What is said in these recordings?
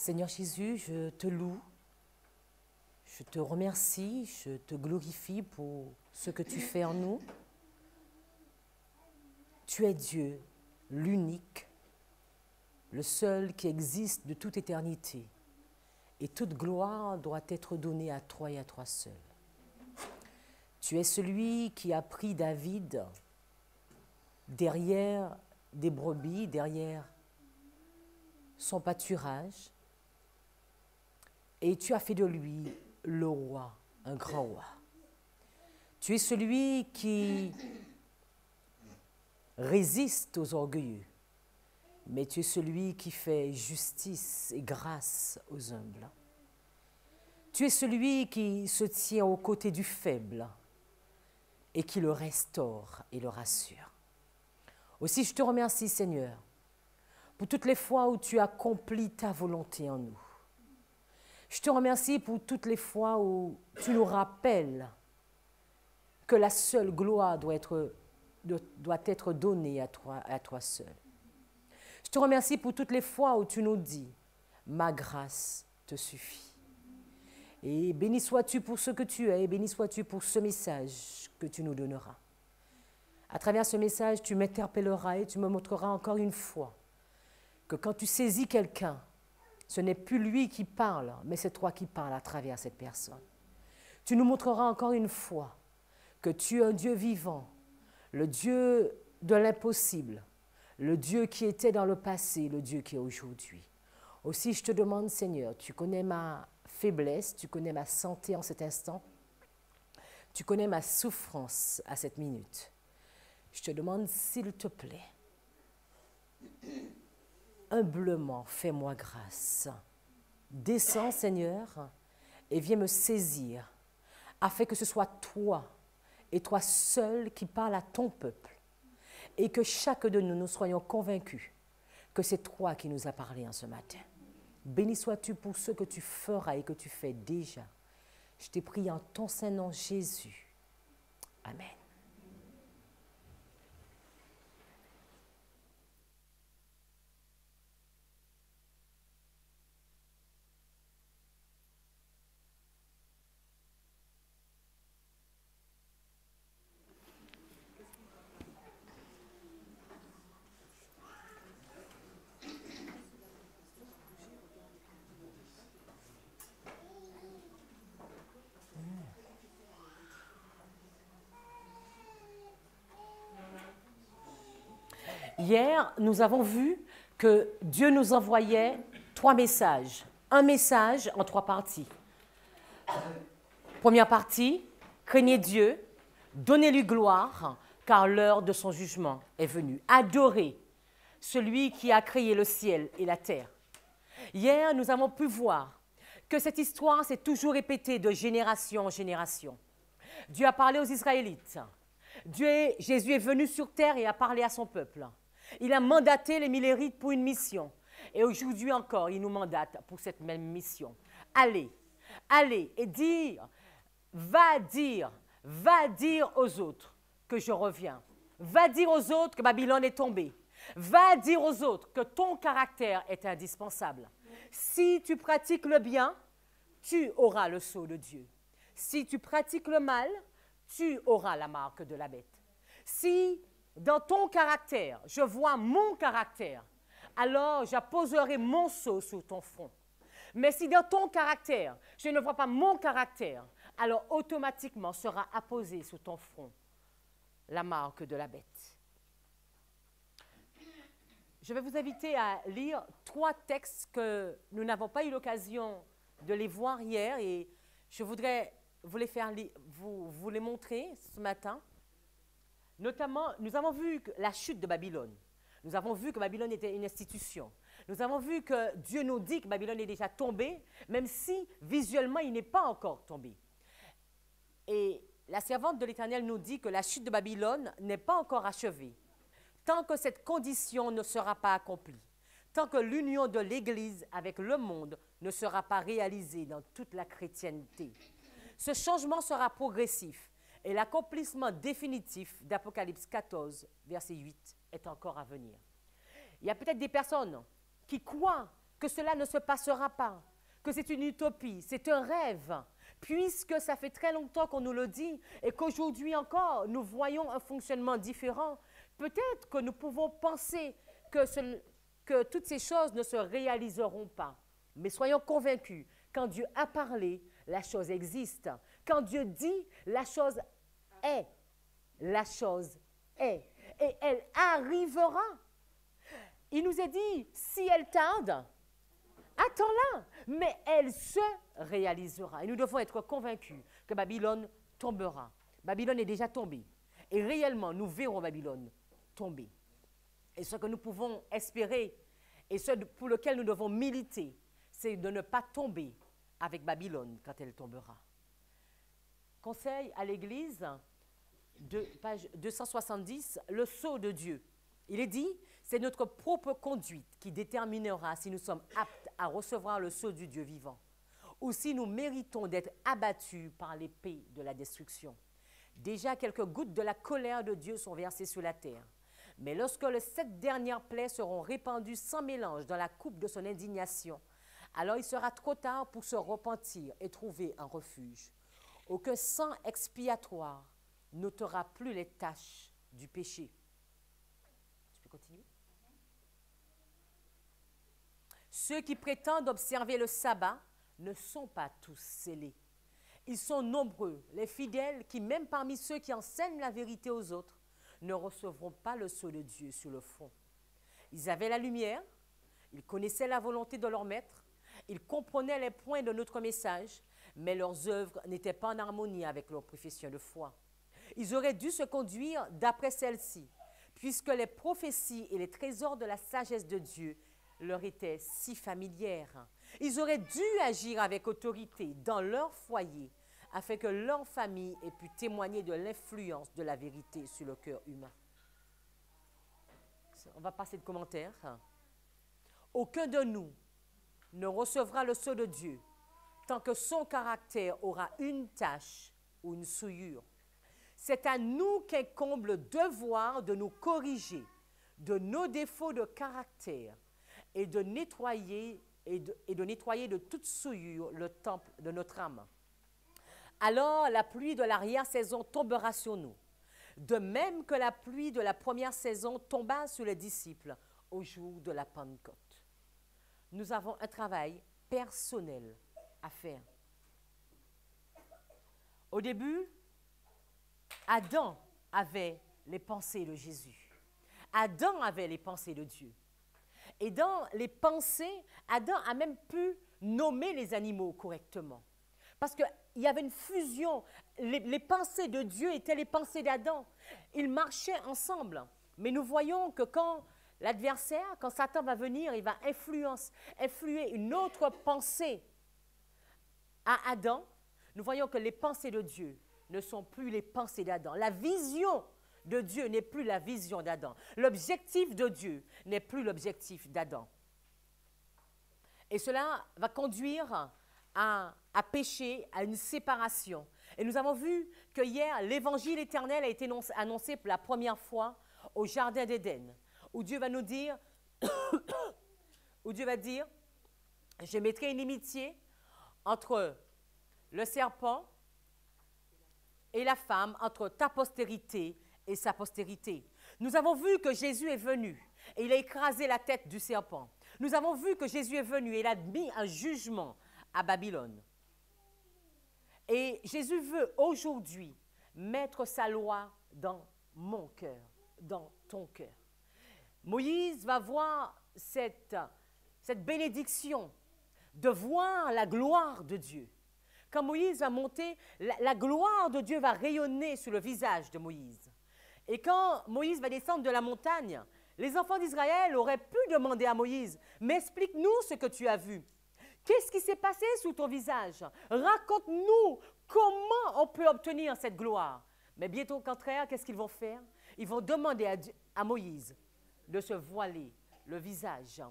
Seigneur Jésus, je te loue, je te remercie, je te glorifie pour ce que tu fais en nous. Tu es Dieu, l'unique, le seul qui existe de toute éternité. Et toute gloire doit être donnée à toi et à toi seul. Tu es celui qui a pris David derrière des brebis, derrière son pâturage, et tu as fait de lui le roi, un grand roi. Tu es celui qui résiste aux orgueilleux, mais tu es celui qui fait justice et grâce aux humbles. Tu es celui qui se tient aux côtés du faible et qui le restaure et le rassure. Aussi, je te remercie, Seigneur, pour toutes les fois où tu accomplis ta volonté en nous. Je te remercie pour toutes les fois où tu nous rappelles que la seule gloire doit être donnée à toi seul. Je te remercie pour toutes les fois où tu nous dis « Ma grâce te suffit ». Et béni sois-tu pour ce que tu es, et béni sois-tu pour ce message que tu nous donneras. À travers ce message, tu m'interpelleras et tu me montreras encore une fois que quand tu saisis quelqu'un, ce n'est plus lui qui parle, mais c'est toi qui parles à travers cette personne. Tu nous montreras encore une fois que tu es un Dieu vivant, le Dieu de l'impossible, le Dieu qui était dans le passé, le Dieu qui est aujourd'hui. Aussi, je te demande, Seigneur, tu connais ma faiblesse, tu connais ma santé en cet instant, tu connais ma souffrance à cette minute. Je te demande, s'il te plaît, humblement, fais-moi grâce. Descends, Seigneur, et viens me saisir, afin que ce soit toi et toi seul qui parles à ton peuple, et que chaque de nous soyons convaincus que c'est toi qui nous as parlé en ce matin. Béni sois-tu pour ce que tu feras et que tu fais déjà. Je t'ai prié en ton saint nom, Jésus. Amen. Hier, nous avons vu que Dieu nous envoyait 3 messages. Un message en 3 parties. Première partie, craignez Dieu, donnez-lui gloire, car l'heure de son jugement est venue. Adorez celui qui a créé le ciel et la terre. Hier, nous avons pu voir que cette histoire s'est toujours répétée de génération en génération. Dieu a parlé aux Israélites. Jésus est venu sur terre et a parlé à son peuple. Il a mandaté les Millérites pour une mission. Et aujourd'hui encore, il nous mandate pour cette même mission. Allez et va dire aux autres que je reviens. Va dire aux autres que Babylone est tombée. Va dire aux autres que ton caractère est indispensable. Si tu pratiques le bien, tu auras le sceau de Dieu. Si tu pratiques le mal, tu auras la marque de la bête. Si dans ton caractère, je vois mon caractère, alors j'apposerai mon sceau sur ton front. Mais si dans ton caractère, je ne vois pas mon caractère, alors automatiquement sera apposée sur ton front la marque de la bête. Je vais vous inviter à lire 3 textes que nous n'avons pas eu l'occasion de les voir hier et je voudrais vous les montrer ce matin. Notamment, nous avons vu la chute de Babylone. Nous avons vu que Babylone était une institution. Nous avons vu que Dieu nous dit que Babylone est déjà tombée, même si visuellement il n'est pas encore tombé. Et la servante de l'Éternel nous dit que la chute de Babylone n'est pas encore achevée. Tant que cette condition ne sera pas accomplie, tant que l'union de l'Église avec le monde ne sera pas réalisée dans toute la chrétienté. Ce changement sera progressif. Et l'accomplissement définitif d'Apocalypse 14, verset 8, est encore à venir. Il y a peut-être des personnes qui croient que cela ne se passera pas, que c'est une utopie, c'est un rêve, puisque ça fait très longtemps qu'on nous le dit et qu'aujourd'hui encore, nous voyons un fonctionnement différent. Peut-être que nous pouvons penser que toutes ces choses ne se réaliseront pas. Mais soyons convaincus, quand Dieu a parlé, la chose existe. Quand Dieu dit, la chose est. La chose est. Et elle arrivera. Il nous est dit, si elle tarde, attends-la, mais elle se réalisera. Et nous devons être convaincus que Babylone tombera. Babylone est déjà tombée. Et réellement, nous verrons Babylone tomber. Et ce que nous pouvons espérer, et ce pour lequel nous devons militer, c'est de ne pas tomber avec Babylone quand elle tombera. Conseil à l'Église, page 270, le sceau de Dieu. Il est dit, c'est notre propre conduite qui déterminera si nous sommes aptes à recevoir le sceau du Dieu vivant, ou si nous méritons d'être abattus par l'épée de la destruction. Déjà, quelques gouttes de la colère de Dieu sont versées sur la terre. Mais lorsque les 7 dernières plaies seront répandues sans mélange dans la coupe de son indignation, alors il sera trop tard pour se repentir et trouver un refuge. Aucun sang expiatoire n'ôtera plus les taches du péché. Tu peux continuer? Ceux qui prétendent observer le sabbat ne sont pas tous scellés. Ils sont nombreux, les fidèles, qui même parmi ceux qui enseignent la vérité aux autres, ne recevront pas le sceau de Dieu sur le front. Ils avaient la lumière, ils connaissaient la volonté de leur maître, ils comprenaient les points de notre message, mais leurs œuvres n'étaient pas en harmonie avec leur profession de foi. Ils auraient dû se conduire d'après celle-ci, puisque les prophéties et les trésors de la sagesse de Dieu leur étaient si familières. Ils auraient dû agir avec autorité dans leur foyer, afin que leur famille ait pu témoigner de l'influence de la vérité sur le cœur humain. On va passer de commentaires. Aucun de nous ne recevra le sceau de Dieu tant que son caractère aura une tache ou une souillure. C'est à nous qu'incombe le devoir de nous corriger de nos défauts de caractère et de nettoyer de toute souillure le temple de notre âme. Alors la pluie de l'arrière-saison tombera sur nous, de même que la pluie de la première saison tomba sur les disciples au jour de la Pentecôte. Nous avons un travail personnel à faire. Au début, Adam avait les pensées de Jésus. Adam avait les pensées de Dieu. Et dans les pensées, Adam a même pu nommer les animaux correctement. Parce qu'il y avait une fusion. Les pensées de Dieu étaient les pensées d'Adam. Ils marchaient ensemble. Mais nous voyons que quand l'adversaire, quand Satan va venir, il va influer une autre pensée à Adam. Nous voyons que les pensées de Dieu ne sont plus les pensées d'Adam. La vision de Dieu n'est plus la vision d'Adam. L'objectif de Dieu n'est plus l'objectif d'Adam. Et cela va conduire à pécher, à une séparation. Et nous avons vu que hier, l'évangile éternel a été annoncé pour la première fois au Jardin d'Éden, où Dieu va nous dire, où Dieu va dire, je mettrai une inimitié entre le serpent et la femme, entre ta postérité et sa postérité. Nous avons vu que Jésus est venu et il a écrasé la tête du serpent. Nous avons vu que Jésus est venu et il a mis un jugement à Babylone. Et Jésus veut aujourd'hui mettre sa loi dans mon cœur, dans ton cœur. Moïse va voir cette bénédiction de voir la gloire de Dieu. Quand Moïse va monter, la gloire de Dieu va rayonner sur le visage de Moïse. Et quand Moïse va descendre de la montagne, les enfants d'Israël auraient pu demander à Moïse, mais explique-nous ce que tu as vu. Qu'est-ce qui s'est passé sous ton visage? Raconte-nous comment on peut obtenir cette gloire. Mais bientôt au contraire, qu'est-ce qu'ils vont faire? Ils vont demander à Moïse de se voiler le visage.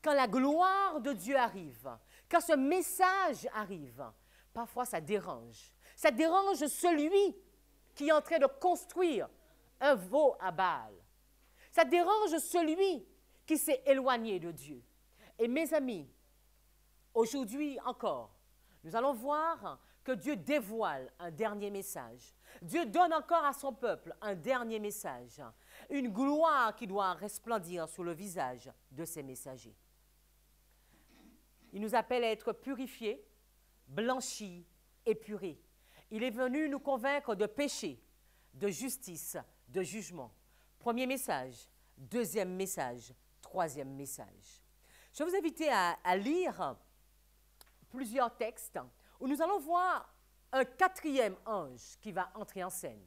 Quand la gloire de Dieu arrive, quand ce message arrive, parfois ça dérange. Ça dérange celui qui est en train de construire un veau à Baal. Ça dérange celui qui s'est éloigné de Dieu. Et mes amis, aujourd'hui encore, nous allons voir que Dieu dévoile un dernier message. Dieu donne encore à son peuple un dernier message, une gloire qui doit resplendir sur le visage de ses messagers. Il nous appelle à être purifiés, blanchis, épurés. Il est venu nous convaincre de péché, de justice, de jugement. Premier message, deuxième message, troisième message. Je vais vous inviter à lire plusieurs textes où nous allons voir un quatrième ange qui va entrer en scène.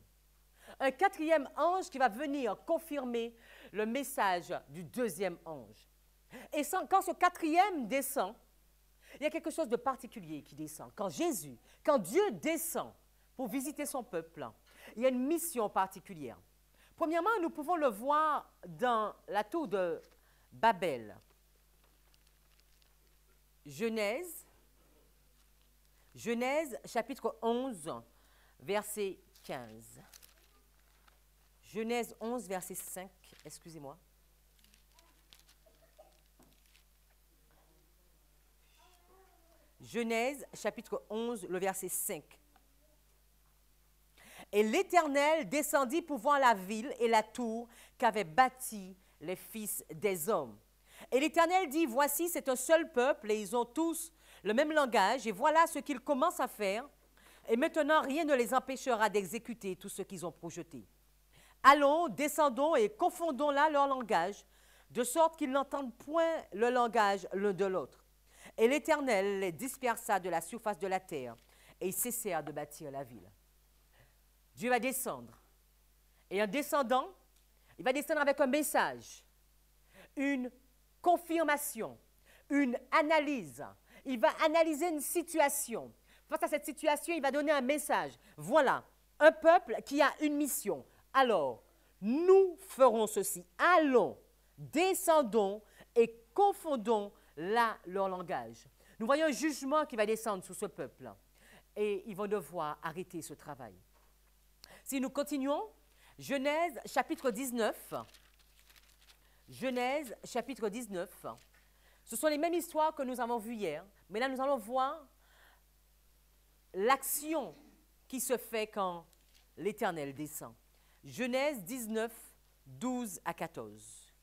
Un quatrième ange qui va venir confirmer le message du deuxième ange. Et quand ce quatrième descend, il y a quelque chose de particulier qui descend. Quand Dieu descend pour visiter son peuple, il y a une mission particulière. Premièrement, nous pouvons le voir dans la tour de Babel. Genèse, chapitre 11, verset 15. Genèse 11, verset 5, excusez-moi. Genèse, chapitre 11, le verset 5. Et l'Éternel descendit pour voir la ville et la tour qu'avaient bâtie les fils des hommes. Et l'Éternel dit, voici, c'est un seul peuple et ils ont tous le même langage, et voilà ce qu'ils commencent à faire. Et maintenant, rien ne les empêchera d'exécuter tout ce qu'ils ont projeté. Allons, descendons et confondons là leur langage, de sorte qu'ils n'entendent point le langage l'un de l'autre. Et l'Éternel les dispersa de la surface de la terre, et ils cessèrent de bâtir la ville. Dieu va descendre. Et en descendant, il va descendre avec un message, une confirmation, une analyse. Il va analyser une situation. Face à cette situation, il va donner un message. Voilà, un peuple qui a une mission. Alors, nous ferons ceci. Allons, descendons et confondons là leur langage. Nous voyons un jugement qui va descendre sur ce peuple. Et ils vont devoir arrêter ce travail. Si nous continuons, Genèse chapitre 19. Genèse chapitre 19. Ce sont les mêmes histoires que nous avons vues hier, mais là nous allons voir l'action qui se fait quand l'Éternel descend. Genèse 19, 12 à 14.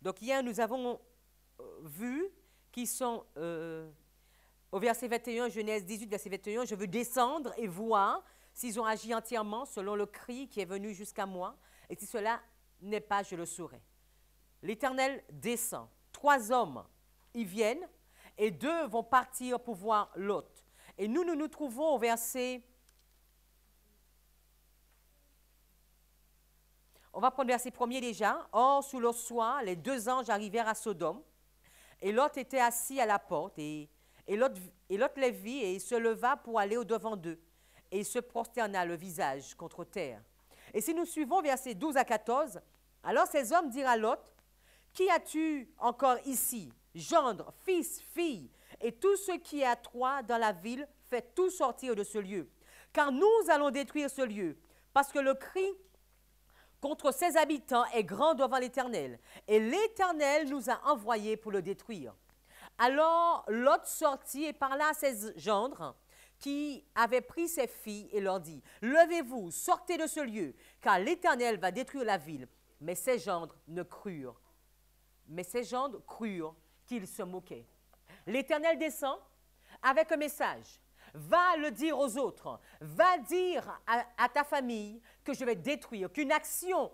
Donc hier nous avons vu qui sont au verset 21, Genèse 18, verset 21, « Je veux descendre et voir s'ils ont agi entièrement selon le cri qui est venu jusqu'à moi, et si cela n'est pas, je le saurai. » L'Éternel descend. 3 hommes y viennent, et 2 vont partir pour voir Lot. Et nous trouvons au verset... On va prendre le verset 1er déjà. « Or, sous le soir, les 2 anges arrivèrent à Sodome, et Lot était assis à la porte, et Lot les vit, et il se leva pour aller au-devant d'eux, et il se prosterna le visage contre terre. Et si nous suivons versets 12 à 14, alors ces hommes dirent à Lot, « Qui as-tu encore ici, gendre, fils, fille, et tout ce qui est à toi dans la ville, faites tout sortir de ce lieu. Car nous allons détruire ce lieu, parce que le cri contre ses habitants est grand devant l'Éternel, et l'Éternel nous a envoyés pour le détruire. » Alors Lot sortit et parla à ses gendres qui avaient pris ses filles et leur dit, « Levez-vous, sortez de ce lieu, car l'Éternel va détruire la ville. » Mais ses gendres ne crurent. Mais ses gendres crurent qu'il se moquait. L'Éternel descend avec un message. Va le dire aux autres. Va dire à ta famille que je vais détruire, qu'une action,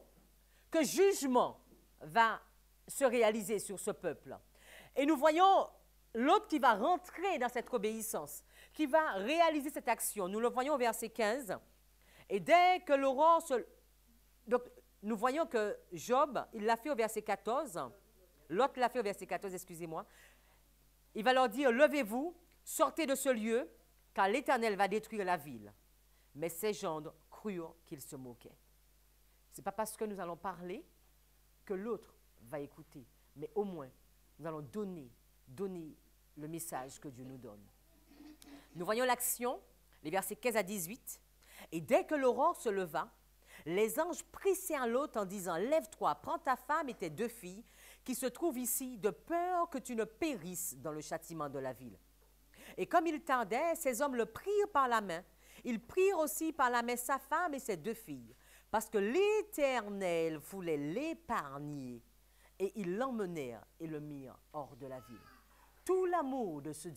que jugement va se réaliser sur ce peuple. Et nous voyons l'autre qui va rentrer dans cette obéissance, qui va réaliser cette action. Nous le voyons au verset 15. Et dès que l'aurore se... Donc, nous voyons que Job, il l'a fait au verset 14. L'autre l'a fait au verset 14, excusez-moi. Il va leur dire, levez-vous, sortez de ce lieu, car l'Éternel va détruire la ville. Mais ses gendres crurent qu'il se moquait. Ce n'est pas parce que nous allons parler que l'autre va écouter, mais au moins, nous allons donner le message que Dieu nous donne. Nous voyons l'action, les versets 15 à 18. Et dès que l'aurore se leva, Les anges pressèrent Lot en disant, « Lève-toi, prends ta femme et tes 2 filles qui se trouvent ici, de peur que tu ne périsses dans le châtiment de la ville. » Et comme il tardait, ces hommes le prirent par la main. Ils prirent aussi par la main sa femme et ses 2 filles, parce que l'Éternel voulait l'épargner. Et ils l'emmenèrent et le mirent hors de la ville. Tout l'amour de ce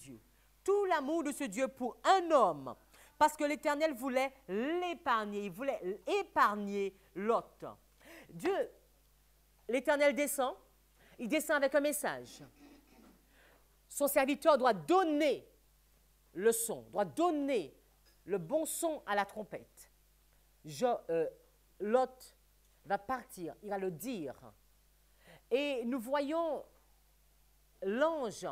Dieu pour un homme, parce que l'Éternel voulait l'épargner, il voulait épargner Lot. Dieu, l'Éternel descend, il descend avec un message. Son serviteur doit donner le son, doit donner le bon son à la trompette. Lot va partir, il va le dire. Et nous voyons l'ange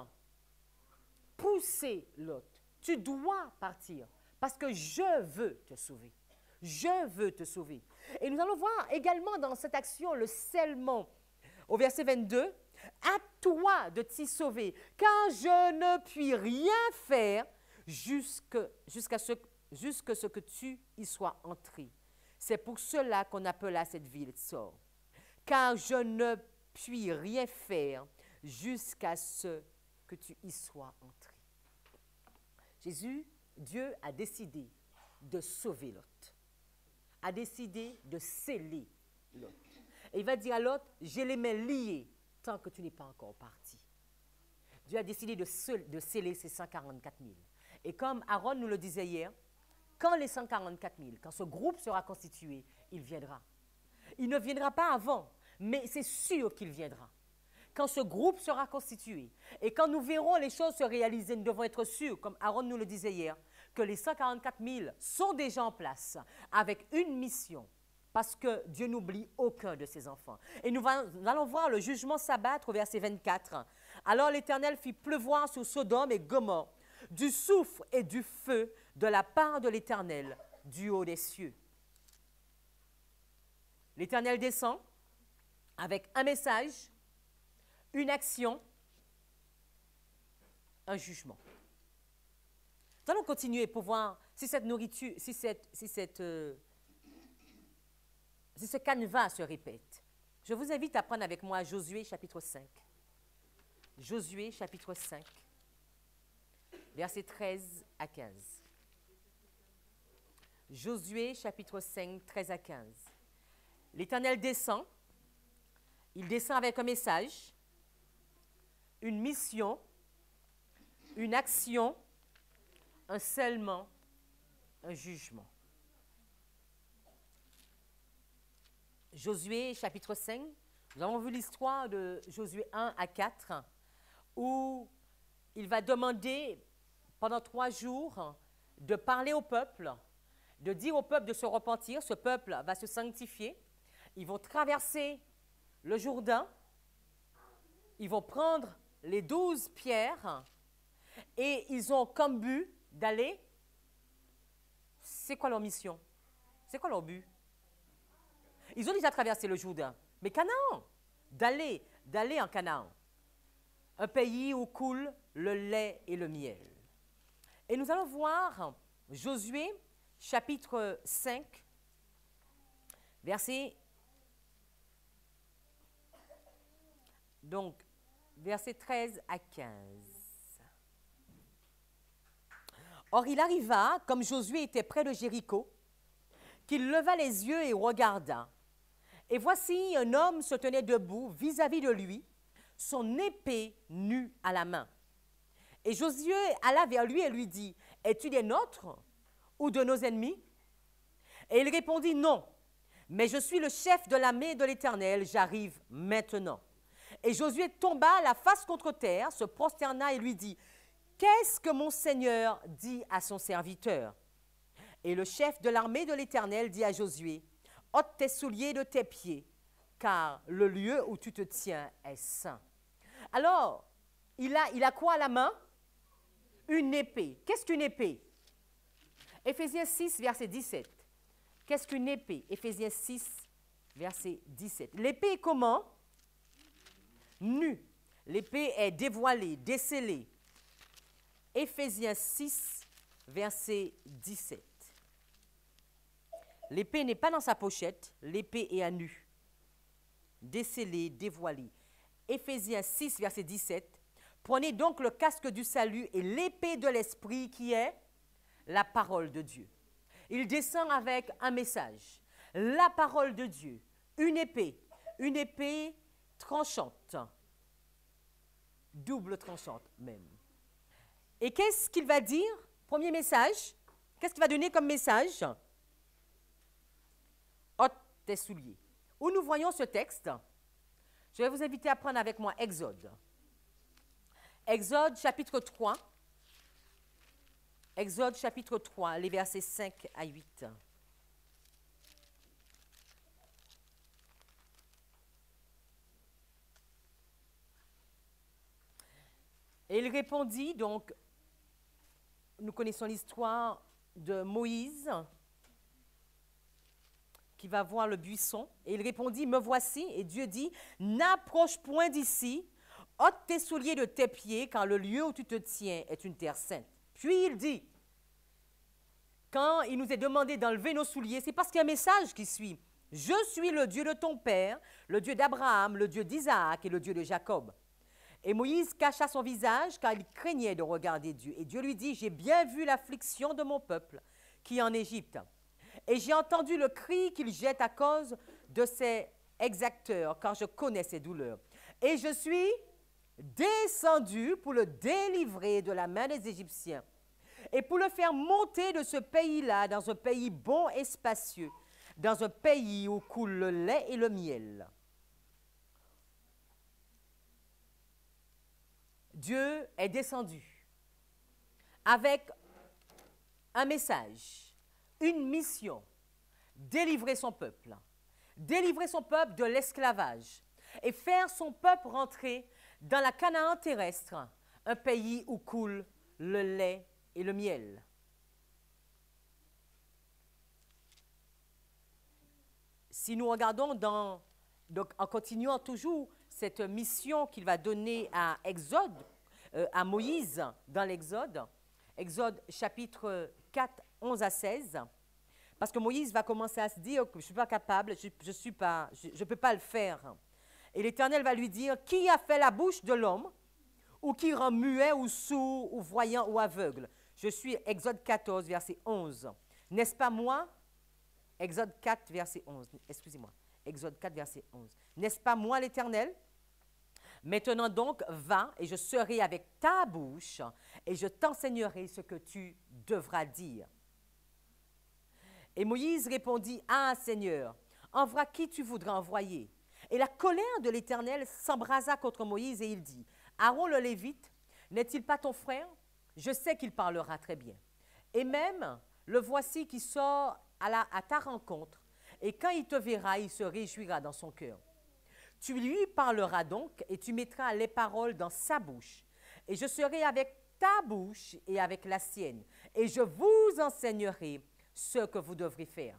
pousser Lot. Tu dois partir parce que je veux te sauver. Je veux te sauver. Et nous allons voir également dans cette action le scellement au verset 22. À toi de t'y sauver, car je ne puis rien faire jusqu'à ce que tu y sois entré. C'est pour cela qu'on appela cette ville Tsor. Car je ne puis rien faire jusqu'à ce que tu y sois entré. Dieu a décidé de sauver Lot, a décidé de sceller Lot. Et il va dire à Lot, j'ai les mains liées tant que tu n'es pas encore parti. Dieu a décidé de sceller ces 144 000. Et comme Aaron nous le disait hier, quand les 144 000, quand ce groupe sera constitué, il viendra. Il ne viendra pas avant, mais c'est sûr qu'il viendra. Quand ce groupe sera constitué et quand nous verrons les choses se réaliser, nous devons être sûrs, comme Aaron nous le disait hier, que les 144 000 sont déjà en place avec une mission, parce que Dieu n'oublie aucun de ses enfants. Et nous allons voir le jugement s'abattre au verset 24. Alors l'Éternel fit pleuvoir sur Sodome et Gomorrhe du soufre et du feu de la part de l'Éternel du haut des cieux. L'Éternel descend avec un message, une action, un jugement. Nous allons continuer pour voir si cette nourriture, si ce canevas se répète. Je vous invite à prendre avec moi Josué chapitre 5. Josué chapitre 5, versets 13 à 15. Josué chapitre 5, 13 à 15. L'Éternel descend, il descend avec un message, une mission, une action, un scellement, un jugement. Josué chapitre 5, nous avons vu l'histoire de Josué 1 à 4, où il va demander pendant 3 jours de parler au peuple, de dire au peuple de se repentir. Ce peuple va se sanctifier. Ils vont traverser le Jourdain. Ils vont prendre les 12 pierres et ils ont comme but d'aller. C'est quoi leur mission? C'est quoi leur but? Ils ont déjà traversé le Jourdain, mais Canaan, d'aller en Canaan, un pays où coule le lait et le miel. Et nous allons voir Josué, chapitre 5, versets 13 à 15. Or, il arriva, comme Josué était près de Jéricho, qu'il leva les yeux et regarda. Et voici, un homme se tenait debout vis-à-vis de lui, son épée nue à la main. Et Josué alla vers lui et lui dit, « Es-tu des nôtres ou de nos ennemis ?» Et il répondit, « Non, mais je suis le chef de l'armée de l'Éternel, j'arrive maintenant. » Et Josué tomba la face contre terre, se prosterna et lui dit, « Qu'est-ce que mon Seigneur dit à son serviteur ?» Et le chef de l'armée de l'Éternel dit à Josué, « Ôte tes souliers de tes pieds, car le lieu où tu te tiens est saint. » Alors, il a quoi à la main? Une épée. Qu'est-ce qu'une épée? Éphésiens 6, verset 17. Qu'est-ce qu'une épée? Éphésiens 6, verset 17. L'épée est comment? Nue. L'épée est dévoilée, décellée. Éphésiens 6, verset 17. L'épée n'est pas dans sa pochette, l'épée est à nu, décellée, dévoilée. Éphésiens 6, verset 17. Prenez donc le casque du salut et l'épée de l'esprit qui est la parole de Dieu. Il descend avec un message, la parole de Dieu, une épée tranchante, double tranchante même. Et qu'est-ce qu'il va dire? Premier message, qu'est-ce qu'il va donner comme message? Ôte tes souliers. Où nous voyons ce texte? Je vais vous inviter à prendre avec moi Exode. Exode chapitre 3. Exode chapitre 3, les versets 5 à 8. Et il répondit, donc, nous connaissons l'histoire de Moïse qui va voir le buisson. Et il répondit, me voici. Et Dieu dit, n'approche point d'ici, ôte tes souliers de tes pieds, car le lieu où tu te tiens est une terre sainte. Puis il dit, quand il nous est demandé d'enlever nos souliers, c'est parce qu'il y a un message qui suit. Je suis le Dieu de ton père, le Dieu d'Abraham, le Dieu d'Isaac et le Dieu de Jacob. Et Moïse cacha son visage car il craignait de regarder Dieu. Et Dieu lui dit, j'ai bien vu l'affliction de mon peuple qui est en Égypte. Et j'ai entendu le cri qu'il jette à cause de ses exacteurs, car je connais ses douleurs. Et je suis descendu pour le délivrer de la main des Égyptiens et pour le faire monter de ce pays-là dans un pays bon et spacieux, dans un pays où coule le lait et le miel. Dieu est descendu avec un message, une mission, délivrer son peuple de l'esclavage et faire son peuple rentrer dans la Canaan terrestre, un pays où coule le lait et le miel. Si nous regardons donc en continuant toujours cette mission qu'il va donner à à Moïse dans l'Exode, Exode chapitre 4, 11 à 16, parce que Moïse va commencer à se dire que je ne suis pas capable, je ne peux pas le faire. Et l'Éternel va lui dire, qui a fait la bouche de l'homme, ou qui rend muet ou sourd, ou voyant ou aveugle? Je suis Exode 14, verset 11. N'est-ce pas moi? Exode 4, verset 11. Excusez-moi. Exode 4, verset 11. N'est-ce pas moi l'Éternel? Maintenant donc, va, et je serai avec ta bouche, et je t'enseignerai ce que tu devras dire. Et Moïse répondit, ah Seigneur, envoie qui tu voudras envoyer. Et la colère de l'Éternel s'embrasa contre Moïse, et il dit, Aaron le Lévite, n'est-il pas ton frère? Je sais qu'il parlera très bien. Et même, le voici qui sort à ta rencontre, et quand il te verra, il se réjouira dans son cœur. Tu lui parleras donc, et tu mettras les paroles dans sa bouche. Et je serai avec ta bouche et avec la sienne, et je vous enseignerai ce que vous devrez faire.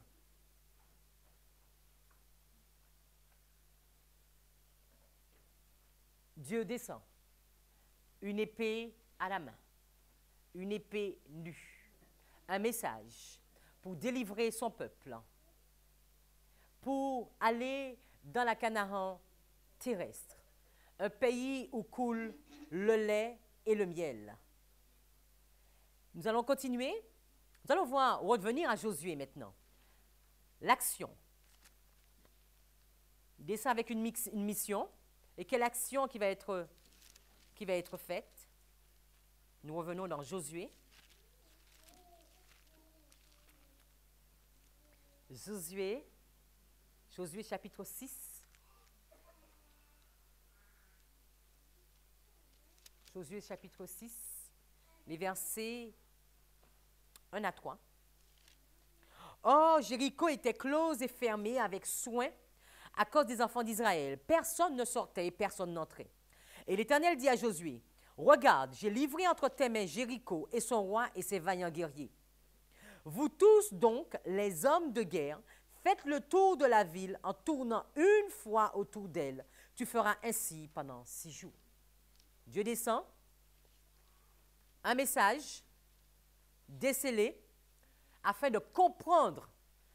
Dieu descend, une épée à la main, une épée nue, un message pour délivrer son peuple, pour aller dans la Canaan terrestre, un pays où coule le lait et le miel. Nous allons continuer. Nous allons revenir à Josué maintenant. L'action. Il descend avec une mission. Et quelle action qui va être faite? Nous revenons dans Josué. Josué chapitre 6. Josué chapitre 6, les versets 1 à 3. Or, Jéricho était close et fermée avec soin à cause des enfants d'Israël. Personne ne sortait et personne n'entrait. Et l'Éternel dit à Josué, regarde, j'ai livré entre tes mains Jéricho et son roi et ses vaillants guerriers. Vous tous donc, les hommes de guerre, faites le tour de la ville en tournant une fois autour d'elle. Tu feras ainsi pendant 6 jours. Dieu descend, un message décelé afin de comprendre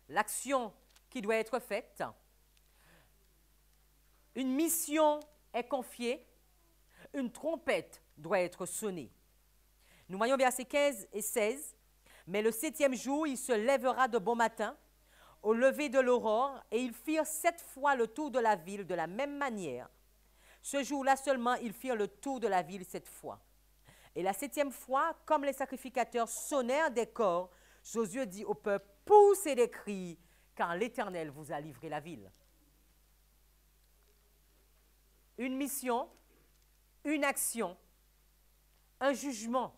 l'action qui doit être faite. Une mission est confiée, une trompette doit être sonnée. Nous voyons versets 15 et 16. Mais le 7e jour, il se lèvera de bon matin, au lever de l'aurore, et ils firent 7 fois le tour de la ville de la même manière. Ce jour-là seulement, ils firent le tour de la ville 7 fois. Et la 7e fois, comme les sacrificateurs sonnèrent des corps, Josué dit au peuple, poussez des cris, car l'Éternel vous a livré la ville. Une mission, une action, un jugement.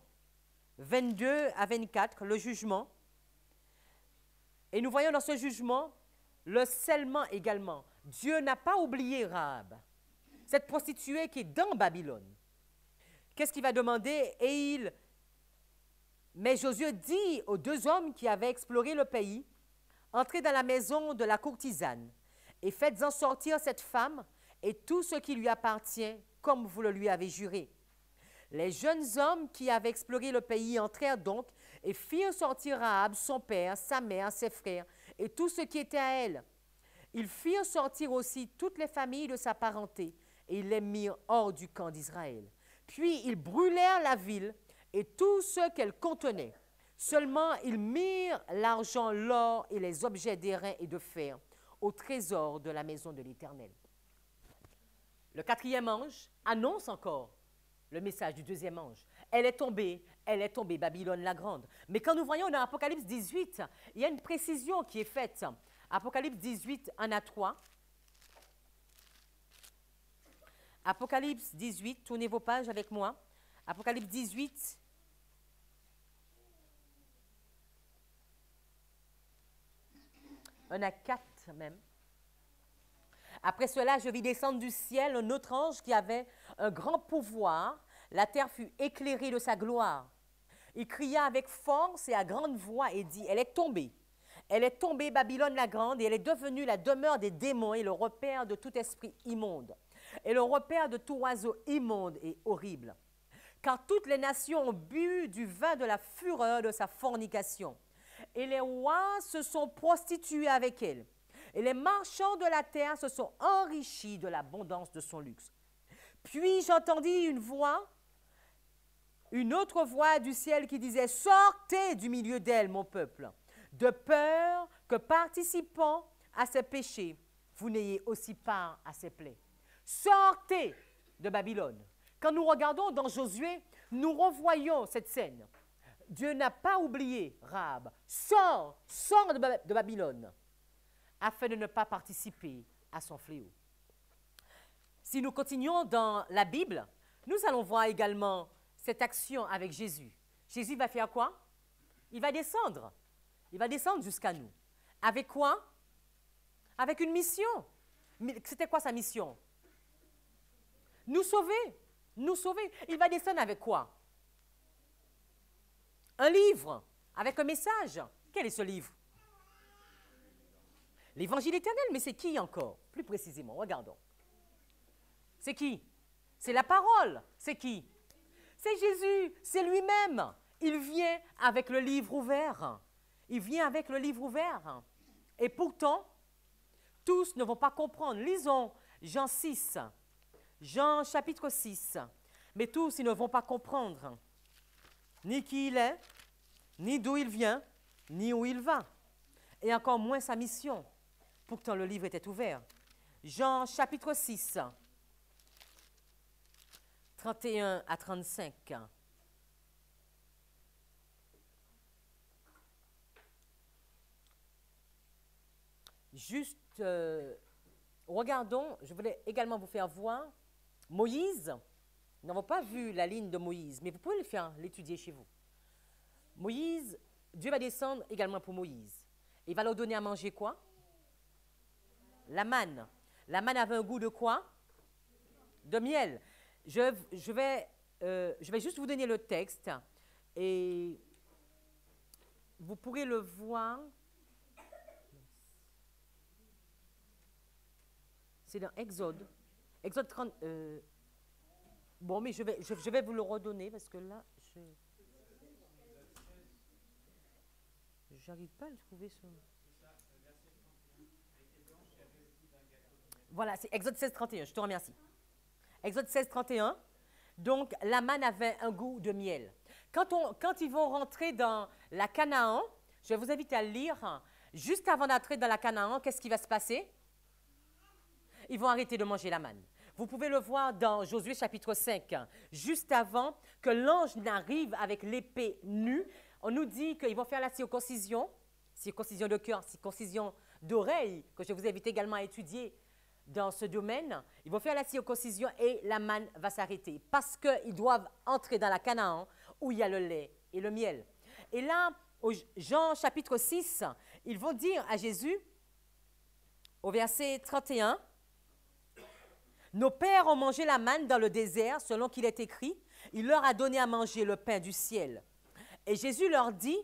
22 à 24, le jugement. Et nous voyons dans ce jugement le scellement également. Dieu n'a pas oublié Rahab, cette prostituée qui est dans Babylone. Qu'est-ce qu'il va demander? Mais Josué dit aux 2 hommes qui avaient exploré le pays, entrez dans la maison de la courtisane et faites-en sortir cette femme et tout ce qui lui appartient, comme vous le lui avez juré. Les jeunes hommes qui avaient exploré le pays entrèrent donc et firent sortir Rahab, son père, sa mère, ses frères et tout ce qui était à elle. Ils firent sortir aussi toutes les familles de sa parenté et ils les mirent hors du camp d'Israël. Puis ils brûlèrent la ville et tout ce qu'elle contenait. Seulement ils mirent l'argent, l'or et les objets d'airain et de fer au trésor de la maison de l'Éternel. Le 4e ange annonce encore le message du 2e ange. Elle est tombée, Babylone la grande. Mais quand nous voyons dans Apocalypse 18, il y a une précision qui est faite. Apocalypse 18, 1 à 3. Apocalypse 18, tournez vos pages avec moi. Apocalypse 18, un à 4 même. Après cela, je vis descendre du ciel un autre ange qui avait un grand pouvoir. La terre fut éclairée de sa gloire. Il cria avec force et à grande voix et dit, elle est tombée, Babylone la grande, et elle est devenue la demeure des démons et le repère de tout esprit immonde, et le repère de tout oiseau immonde et horrible. Car toutes les nations ont bu du vin de la fureur de sa fornication, et les rois se sont prostitués avec elle. Et les marchands de la terre se sont enrichis de l'abondance de son luxe. Puis j'entendis une autre voix du ciel qui disait, sortez du milieu d'elle, mon peuple, de peur que participant à ses péchés, vous n'ayez aussi part à ses plaies. Sortez de Babylone. Quand nous regardons dans Josué, nous revoyons cette scène. Dieu n'a pas oublié Rahab. Sors de Babylone, afin de ne pas participer à son fléau. Si nous continuons dans la Bible, nous allons voir également cette action avec Jésus. Jésus va faire quoi? Il va descendre. Il va descendre jusqu'à nous. Avec quoi? Avec une mission. C'était quoi sa mission? Nous sauver. Nous sauver. Il va descendre avec quoi? Un livre, avec un message. Quel est ce livre? L'Évangile éternel, mais c'est qui encore? Plus précisément, regardons. C'est qui? C'est la parole. C'est qui? C'est Jésus, c'est lui-même. Il vient avec le livre ouvert. Il vient avec le livre ouvert. Et pourtant, tous ne vont pas comprendre. Lisons Jean 6, Jean chapitre 6. Mais tous, ils ne vont pas comprendre ni qui il est, ni d'où il vient, ni où il va. Et encore moins sa mission. Pourtant, le livre était ouvert. Jean chapitre 6, 31 à 35. Juste, regardons, je voulais également vous faire voir Moïse. Nous n'avons pas vu la ligne de Moïse, mais vous pouvez l'étudier chez vous. Moïse, Dieu va descendre également pour Moïse. Il va leur donner à manger quoi? La manne. La manne avait un goût de quoi? De miel. Je vais juste vous donner le texte et vous pourrez le voir. C'est dans Exode. Exode 30. Bon, mais je vais vous le redonner parce que là, j'arrive pas à le trouver. Voilà, c'est Exode 16, 31, je te remercie. Exode 16, 31. Donc, la manne avait un goût de miel. Quand ils vont rentrer dans la Canaan, je vais vous inviter à le lire. Juste avant d'entrer dans la Canaan, qu'est-ce qui va se passer? Ils vont arrêter de manger la manne. Vous pouvez le voir dans Josué chapitre 5. Juste avant que l'ange n'arrive avec l'épée nue, on nous dit qu'ils vont faire la circoncision de cœur, circoncision d'oreille, que je vous invite également à étudier dans ce domaine. Ils vont faire la circoncision et la manne va s'arrêter parce qu'ils doivent entrer dans la Canaan où il y a le lait et le miel. Et là, au Jean chapitre 6, ils vont dire à Jésus, au verset 31, « Nos pères ont mangé la manne dans le désert, selon qu'il est écrit, il leur a donné à manger le pain du ciel. » Et Jésus leur dit,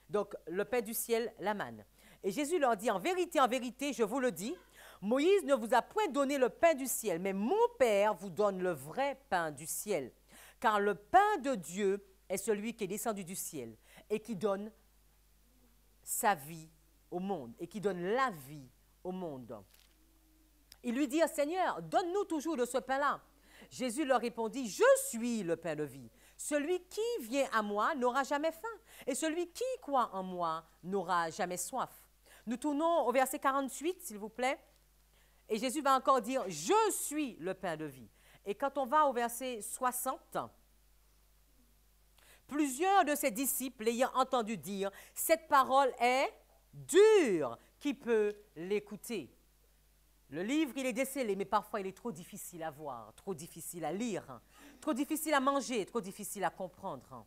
donc le pain du ciel, la manne. Et Jésus leur dit, en vérité, je vous le dis, Moïse ne vous a point donné le pain du ciel, mais mon Père vous donne le vrai pain du ciel. Car le pain de Dieu est celui qui est descendu du ciel et qui donne sa vie au monde, et qui donne la vie au monde. Ils lui dirent, Seigneur, donne-nous toujours de ce pain-là. Jésus leur répondit, je suis le pain de vie. Celui qui vient à moi n'aura jamais faim, et celui qui croit en moi n'aura jamais soif. Nous tournons au verset 48, s'il vous plaît. Et Jésus va encore dire, je suis le pain de vie. Et quand on va au verset 60, plusieurs de ses disciples l'ayant entendu dire, cette parole est dure, qui peut l'écouter? Le livre, il est décellé, mais parfois il est trop difficile à voir, trop difficile à lire, trop difficile à manger, trop difficile à comprendre.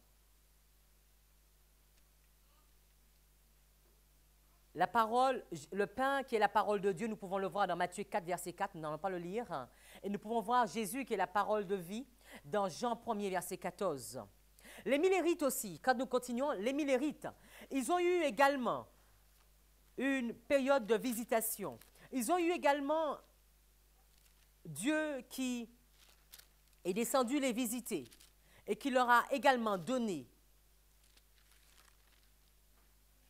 La parole, le pain qui est la parole de Dieu, nous pouvons le voir dans Matthieu 4, verset 4, nous n'allons pas le lire. Et nous pouvons voir Jésus qui est la parole de vie dans Jean 1er, verset 14. Les Millérites aussi, quand nous continuons, les Millérites, ils ont eu également une période de visitation. Ils ont eu également Dieu qui est descendu les visiter et qui leur a également donné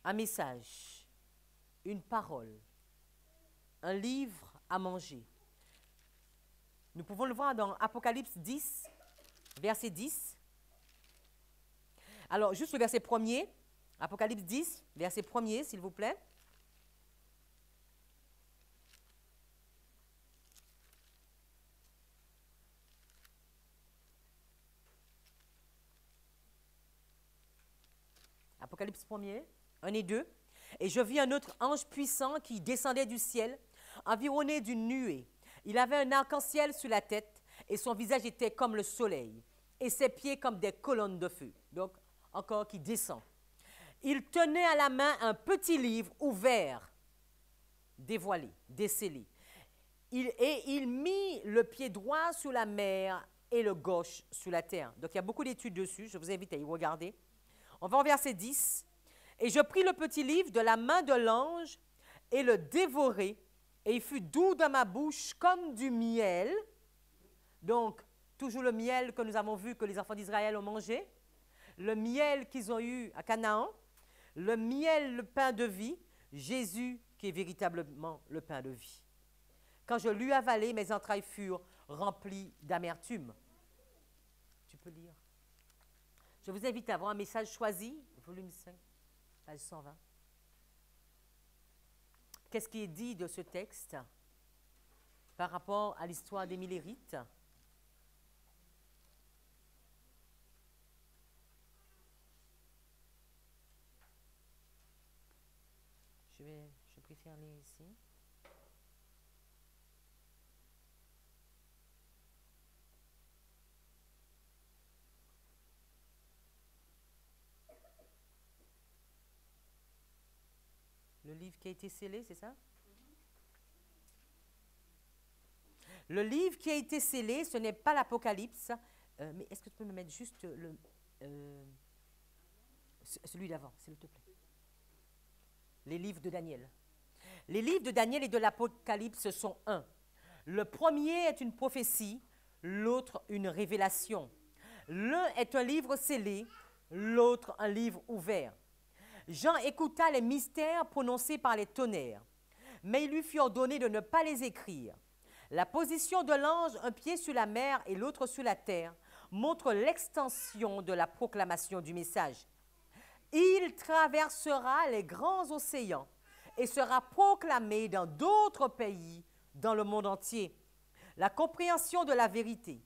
un message, une parole, un livre à manger. Nous pouvons le voir dans Apocalypse 10, verset 10. Alors, juste le verset 1er, Apocalypse 10, verset 1er, s'il vous plaît. Apocalypse 1er, 1 et 2. Et je vis un autre ange puissant qui descendait du ciel, environné d'une nuée. Il avait un arc-en-ciel sur la tête et son visage était comme le soleil et ses pieds comme des colonnes de feu. Donc, encore qui descend. Il tenait à la main un petit livre ouvert, dévoilé, décellé. Il mit le pied droit sur la mer et le gauche sur la terre. Donc, il y a beaucoup d'études dessus. Je vous invite à y regarder. On va au verset 10. Et je pris le petit livre de la main de l'ange et le dévorai, et il fut doux dans ma bouche comme du miel. Donc, toujours le miel que nous avons vu que les enfants d'Israël ont mangé, le miel qu'ils ont eu à Canaan, le miel, le pain de vie, Jésus qui est véritablement le pain de vie. Quand je l'eus avalé, mes entrailles furent remplies d'amertume. Tu peux lire. Je vous invite à avoir un message choisi, volume 5, page 120. Qu'est-ce qui est dit de ce texte par rapport à l'histoire des Millérites? Je préfère lire ici. Le livre qui a été scellé, c'est ça? Le livre qui a été scellé, ce n'est pas l'Apocalypse, mais est-ce que tu peux me mettre juste celui d'avant, s'il te plaît? Les livres de Daniel. Les livres de Daniel et de l'Apocalypse sont un. Le premier est une prophétie, l'autre une révélation. L'un est un livre scellé, l'autre un livre ouvert. Jean écouta les mystères prononcés par les tonnerres, mais il lui fut ordonné de ne pas les écrire. La position de l'ange, un pied sur la mer et l'autre sur la terre, montre l'extension de la proclamation du message. Il traversera les grands océans et sera proclamé dans d'autres pays, dans le monde entier. La compréhension de la vérité,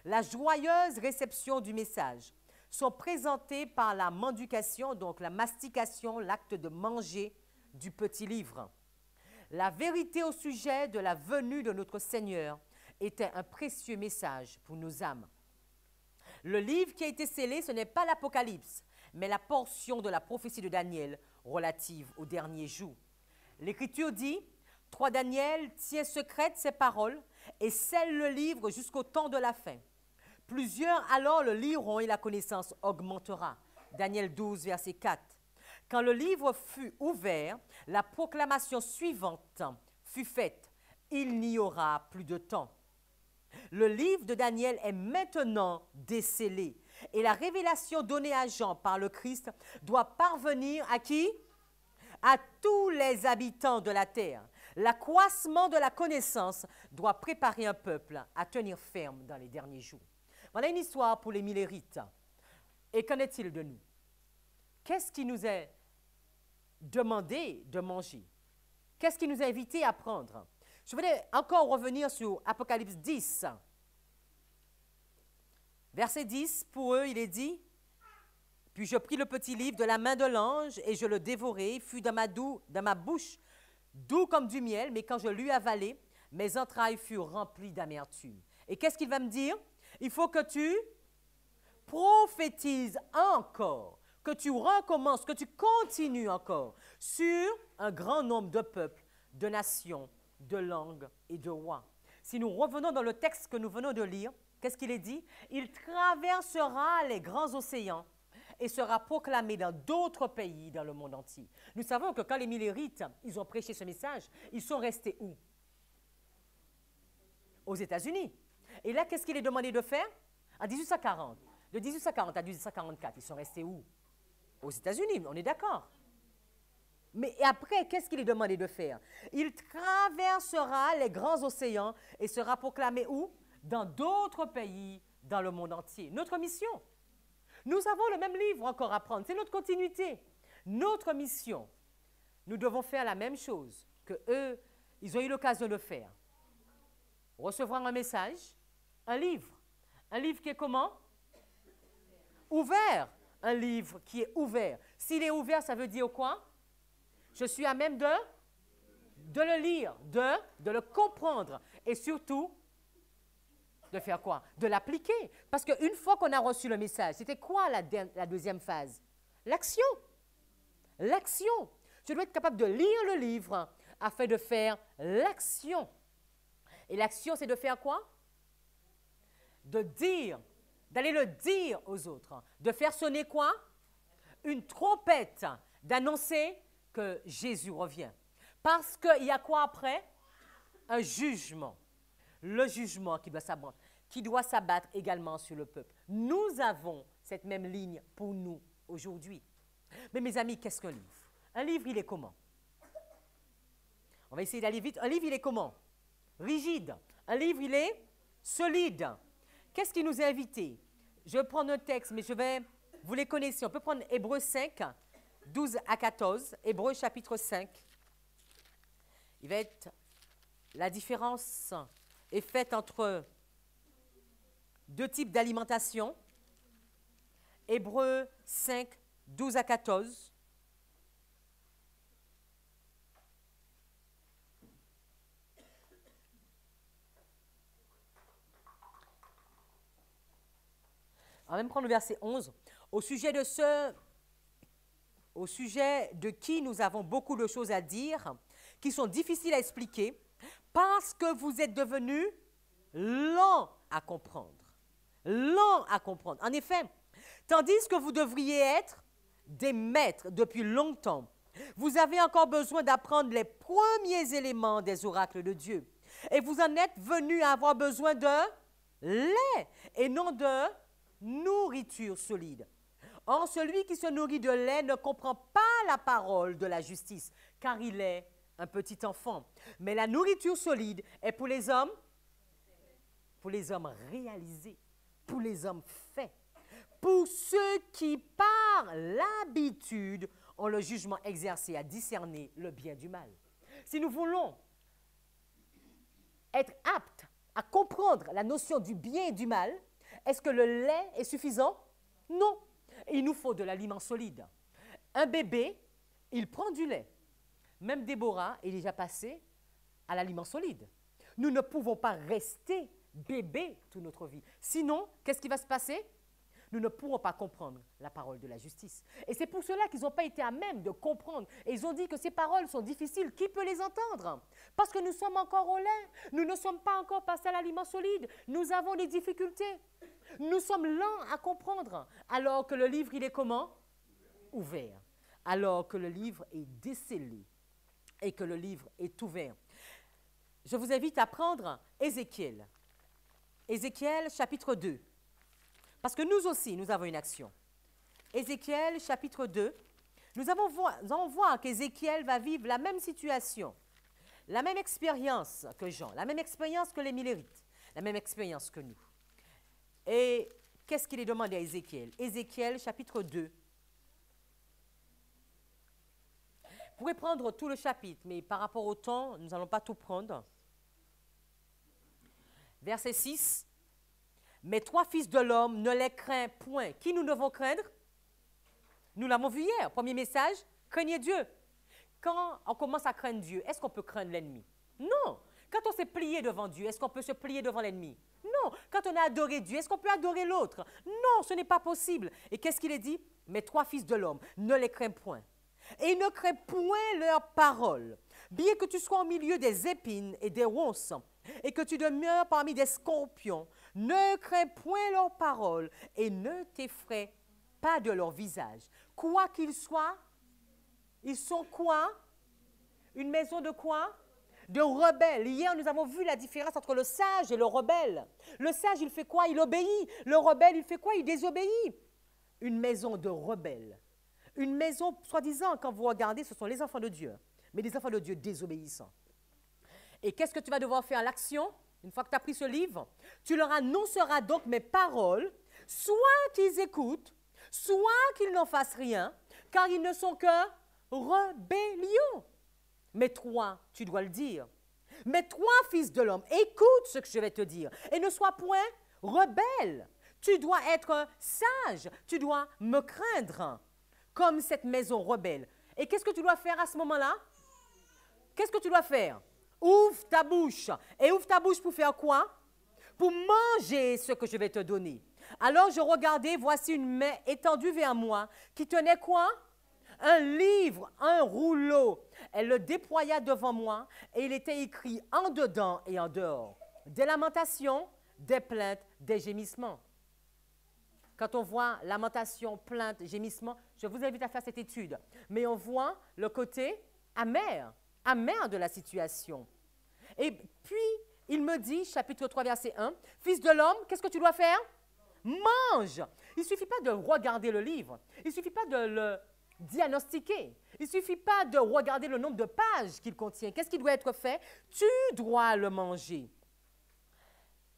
la joyeuse réception du message sont présentées par la mendication, donc la mastication, l'acte de manger du petit livre. La vérité au sujet de la venue de notre Seigneur était un précieux message pour nos âmes. Le livre qui a été scellé, ce n'est pas l'Apocalypse, mais la portion de la prophétie de Daniel relative au dernier jour. L'Écriture dit, 3 Daniel tient secrètes ces paroles et scelle le livre jusqu'au temps de la fin. Plusieurs alors le liront et la connaissance augmentera. Daniel 12, verset 4. Quand le livre fut ouvert, la proclamation suivante fut faite. Il n'y aura plus de temps. Le livre de Daniel est maintenant décellé et la révélation donnée à Jean par le Christ doit parvenir à qui? À tous les habitants de la terre. L'accroissement de la connaissance doit préparer un peuple à tenir ferme dans les derniers jours. Voilà une histoire pour les Millérites. Et qu'en est-il de nous? Qu'est-ce qui nous est demandé de manger? Qu'est-ce qui nous a invités à prendre? Je voulais encore revenir sur Apocalypse 10. Verset 10, pour eux, il est dit, « Puis je pris le petit livre de la main de l'ange et je le dévorai. Il fut dans ma bouche doux comme du miel, mais quand je l'eus avalé, mes entrailles furent remplies d'amertume. » Et qu'est-ce qu'il va me dire? Il faut que tu prophétises encore, que tu recommences, que tu continues encore sur un grand nombre de peuples, de nations, de langues et de rois. Si nous revenons dans le texte que nous venons de lire, qu'est-ce qu'il est dit? Il traversera les grands océans et sera proclamé dans d'autres pays dans le monde entier. Nous savons que quand les Millérites, ils ont prêché ce message, ils sont restés où? Aux États-Unis. Et là, qu'est-ce qu'il est demandé de faire? En 1840. De 1840 à 1844, ils sont restés où? Aux États-Unis, on est d'accord. Mais après, qu'est-ce qu'il est demandé de faire? Il traversera les grands océans et sera proclamé où? Dans d'autres pays, dans le monde entier. Notre mission. Nous avons le même livre encore à prendre. C'est notre continuité. Notre mission. Nous devons faire la même chose que eux, ils ont eu l'occasion de faire. Recevoir un message, un livre. Un livre qui est comment? Ouvert. Un livre qui est ouvert. S'il est ouvert, ça veut dire quoi? Je suis à même de le lire, de le comprendre et surtout de faire quoi? De l'appliquer. Parce qu'une fois qu'on a reçu le message, c'était quoi la deuxième phase? L'action. L'action. Je dois être capable de lire le livre afin de faire l'action. Et l'action, c'est de faire quoi? De dire, d'aller le dire aux autres. De faire sonner quoi? Une trompette, d'annoncer que Jésus revient. Parce qu'il y a quoi après? Un jugement. Le jugement qui doit s'abattre également sur le peuple. Nous avons cette même ligne pour nous aujourd'hui. Mais mes amis, qu'est-ce qu'un livre? Un livre, il est comment? On va essayer d'aller vite. Un livre, il est comment? Rigide. Un livre, il est solide. Qu'est-ce qui nous est invité? Je vais prendre un texte, mais vous les connaissez. On peut prendre Hébreux 5, 12 à 14. Hébreux chapitre 5. Il va être, la différence est faite entre deux types d'alimentation. Hébreux 5, 12 à 14. On va même prendre le verset 11. Au sujet de qui nous avons beaucoup de choses à dire, qui sont difficiles à expliquer, parce que vous êtes devenus lents à comprendre. Lents à comprendre. En effet, tandis que vous devriez être des maîtres depuis longtemps, vous avez encore besoin d'apprendre les premiers éléments des oracles de Dieu. Et vous en êtes venus à avoir besoin de lait et non de nourriture solide. Or, celui qui se nourrit de lait ne comprend pas la parole de la justice, car il est un petit enfant. Mais la nourriture solide est pour les hommes pour les hommes réalisés, pour les hommes faits, pour ceux qui, par l'habitude, ont le jugement exercé à discerner le bien du mal. Si nous voulons être aptes à comprendre la notion du bien et du mal, est-ce que le lait est suffisant? Non. Il nous faut de l'aliment solide. Un bébé, il prend du lait. Même Déborah est déjà passée à l'aliment solide. Nous ne pouvons pas rester bébés toute notre vie. Sinon, qu'est-ce qui va se passer? Nous ne pourrons pas comprendre la parole de la justice. Et c'est pour cela qu'ils n'ont pas été à même de comprendre. Et ils ont dit que ces paroles sont difficiles. Qui peut les entendre? Parce que nous sommes encore au lait. Nous ne sommes pas encore passés à l'aliment solide. Nous avons des difficultés. Nous sommes lents à comprendre. Alors que le livre, il est comment? Ouvert. Alors que le livre est décellé et que le livre est ouvert. Je vous invite à prendre Ézéchiel. Ézéchiel, chapitre 2. Parce que nous aussi, nous avons une action. Ézéchiel, chapitre 2. Nous allons voir qu'Ézéchiel va vivre la même situation, la même expérience que Jean, la même expérience que les Millérites, la même expérience que nous. Et qu'est-ce qu'il est demandé à Ézéchiel? Ézéchiel, chapitre 2. Vous pouvez prendre tout le chapitre, mais par rapport au temps, nous n'allons pas tout prendre. Verset 6. Mais toi, fils de l'homme, ne les crains point. Qui nous devons craindre? Nous l'avons vu hier. Premier message, craignez Dieu. Quand on commence à craindre Dieu, est-ce qu'on peut craindre l'ennemi? Non. Quand on s'est plié devant Dieu, est-ce qu'on peut se plier devant l'ennemi? Non. Quand on a adoré Dieu, est-ce qu'on peut adorer l'autre? Non, ce n'est pas possible. Et qu'est-ce qu'il est dit? Mais toi, fils de l'homme, ne les crains point. Et ne crains point leurs paroles. Bien que tu sois au milieu des épines et des ronces, et que tu demeures parmi des scorpions, ne crains point leurs paroles et ne t'effraie pas de leur visage. Quoi qu'ils soient, ils sont quoi? Une maison de quoi? De rebelles. Hier, nous avons vu la différence entre le sage et le rebelle. Le sage, il fait quoi? Il obéit. Le rebelle, il fait quoi? Il désobéit. Une maison de rebelles. Une maison, soi-disant, quand vous regardez, ce sont les enfants de Dieu, mais des enfants de Dieu désobéissants. Et qu'est-ce que tu vas devoir faire? L'action, une fois que tu as pris ce livre, tu leur annonceras donc mes paroles, soit qu'ils écoutent, soit qu'ils n'en fassent rien, car ils ne sont que rébellion. Mais toi, tu dois le dire. Mais toi, fils de l'homme, écoute ce que je vais te dire et ne sois point rebelle. Tu dois être sage, tu dois me craindre comme cette maison rebelle. Et qu'est-ce que tu dois faire à ce moment-là? Qu'est-ce que tu dois faire? Ouvre ta bouche. Et ouvre ta bouche pour faire quoi? Pour manger ce que je vais te donner. Alors je regardais, voici une main étendue vers moi qui tenait quoi? Un livre, un rouleau. Elle le déploya devant moi et il était écrit en dedans et en dehors. Des lamentations, des plaintes, des gémissements. Quand on voit lamentation, plainte, gémissement, je vous invite à faire cette étude. Mais on voit le côté amer de la situation. Et puis, il me dit, chapitre 3, verset 1, « Fils de l'homme, qu'est-ce que tu dois faire? Mange! » Il ne suffit pas de regarder le livre. Il ne suffit pas de le diagnostiquer. Il ne suffit pas de regarder le nombre de pages qu'il contient. Qu'est-ce qui doit être fait? Tu dois le manger.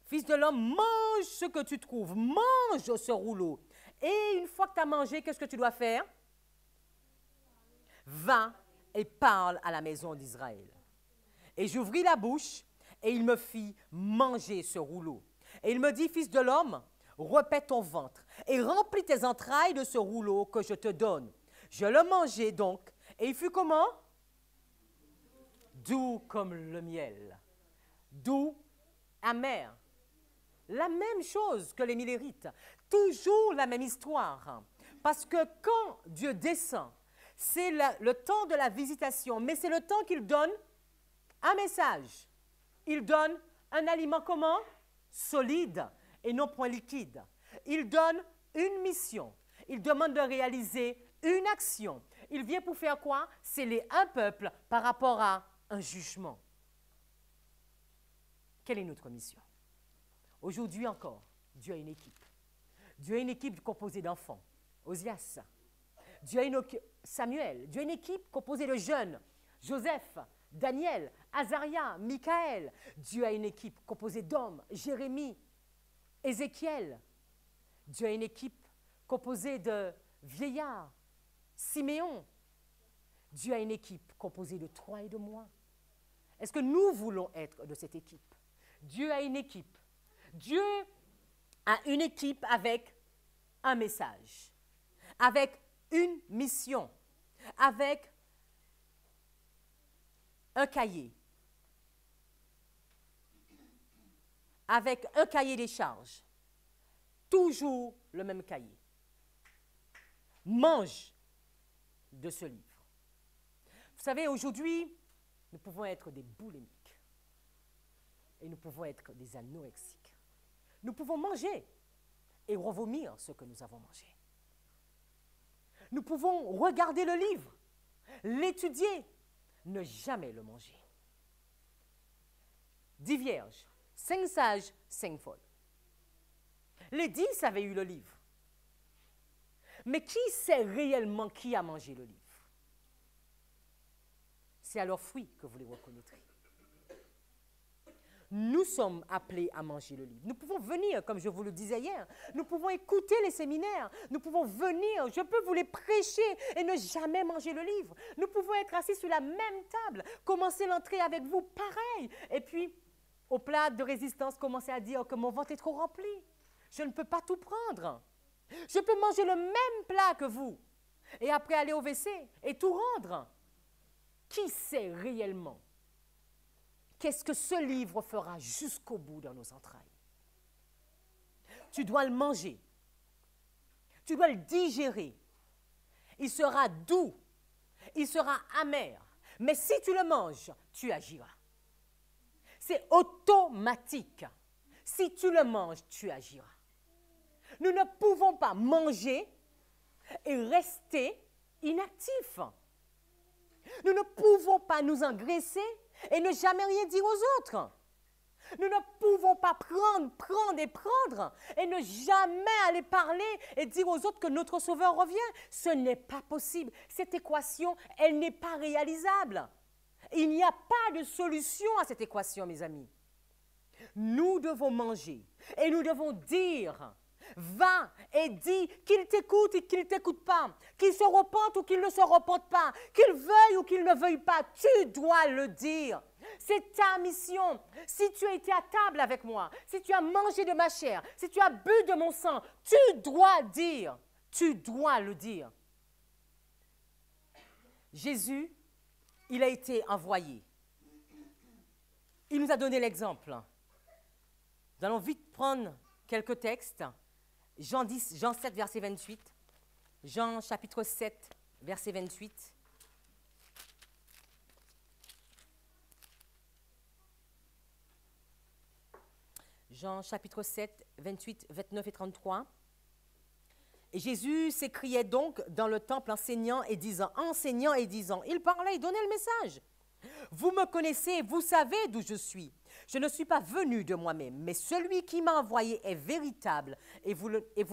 Fils de l'homme, mange ce que tu trouves, mange ce rouleau. Et une fois que tu as mangé, qu'est-ce que tu dois faire? Va et parle à la maison d'Israël. Et j'ouvris la bouche et il me fit manger ce rouleau. Et il me dit, fils de l'homme, repets ton ventre et remplis tes entrailles de ce rouleau que je te donne. Je le mangeai donc et il fut comment? Doux comme le miel, doux, amer. La même chose que les Millérites, toujours la même histoire. Parce que quand Dieu descend, c'est le temps de la visitation, mais c'est le temps qu'il donne un message. Il donne un aliment comment? Solide et non point liquide. Il donne une mission. Il demande de réaliser une action. Il vient pour faire quoi? Sceller un peuple par rapport à un jugement. Quelle est notre mission? Aujourd'hui encore, Dieu a une équipe. Dieu a une équipe composée d'enfants. Osias. Dieu a Samuel. Dieu a une équipe composée de jeunes. Joseph, Daniel, Azaria, Michaël. Dieu a une équipe composée d'hommes, Jérémie, Ézéchiel. Dieu a une équipe composée de vieillards, Siméon. Dieu a une équipe composée de toi et de moi. Est-ce que nous voulons être de cette équipe? Dieu a une équipe. Dieu a une équipe avec un message, avec une mission, avec un cahier, avec un cahier des charges. Toujours le même cahier. Mange de ce livre. Vous savez, aujourd'hui, nous pouvons être des boulimiques et nous pouvons être des anorexiques. Nous pouvons manger et revomir ce que nous avons mangé. Nous pouvons regarder le livre, l'étudier, ne jamais le manger. 10 vierges, 5 sages, 5 folles. Les 10 avaient eu le livre. Mais qui sait réellement qui a mangé le livre? C'est à leurs fruits que vous les reconnaîtrez. Nous sommes appelés à manger le livre. Nous pouvons venir, comme je vous le disais hier, nous pouvons écouter les séminaires, nous pouvons venir, je peux vous les prêcher et ne jamais manger le livre. Nous pouvons être assis sur la même table, commencer l'entrée avec vous pareil, et puis au plat de résistance, commencer à dire que mon ventre est trop rempli. Je ne peux pas tout prendre. Je peux manger le même plat que vous et après aller au WC et tout rendre. Qui sait réellement qu'est-ce que ce livre fera jusqu'au bout dans nos entrailles? Tu dois le manger. Tu dois le digérer. Il sera doux. Il sera amer. Mais si tu le manges, tu agiras. C'est automatique. Si tu le manges, tu agiras. Nous ne pouvons pas manger et rester inactifs. Nous ne pouvons pas nous engraisser et ne jamais rien dire aux autres. Nous ne pouvons pas prendre et ne jamais aller parler et dire aux autres que notre Sauveur revient. Ce n'est pas possible. Cette équation, elle n'est pas réalisable. Il n'y a pas de solution à cette équation, mes amis. Nous devons manger et nous devons dire: va et dis qu'il t'écoute et qu'il ne t'écoute pas, qu'il se repente ou qu'il ne se repente pas, qu'il veuille ou qu'il ne veuille pas. Tu dois le dire. C'est ta mission. Si tu as été à table avec moi, si tu as mangé de ma chair, si tu as bu de mon sang, tu dois dire. Tu dois le dire. Jésus, il a été envoyé. Il nous a donné l'exemple. Nous allons vite prendre quelques textes. Jean 7, verset 28. Jean chapitre 7, verset 28. Jean chapitre 7, 28, 29 et 33. Et Jésus s'écriait donc dans le temple enseignant et disant, il parlait, il donnait le message. Vous me connaissez, vous savez d'où je suis. Je ne suis pas venu de moi-même, mais celui qui m'a envoyé est véritable et vous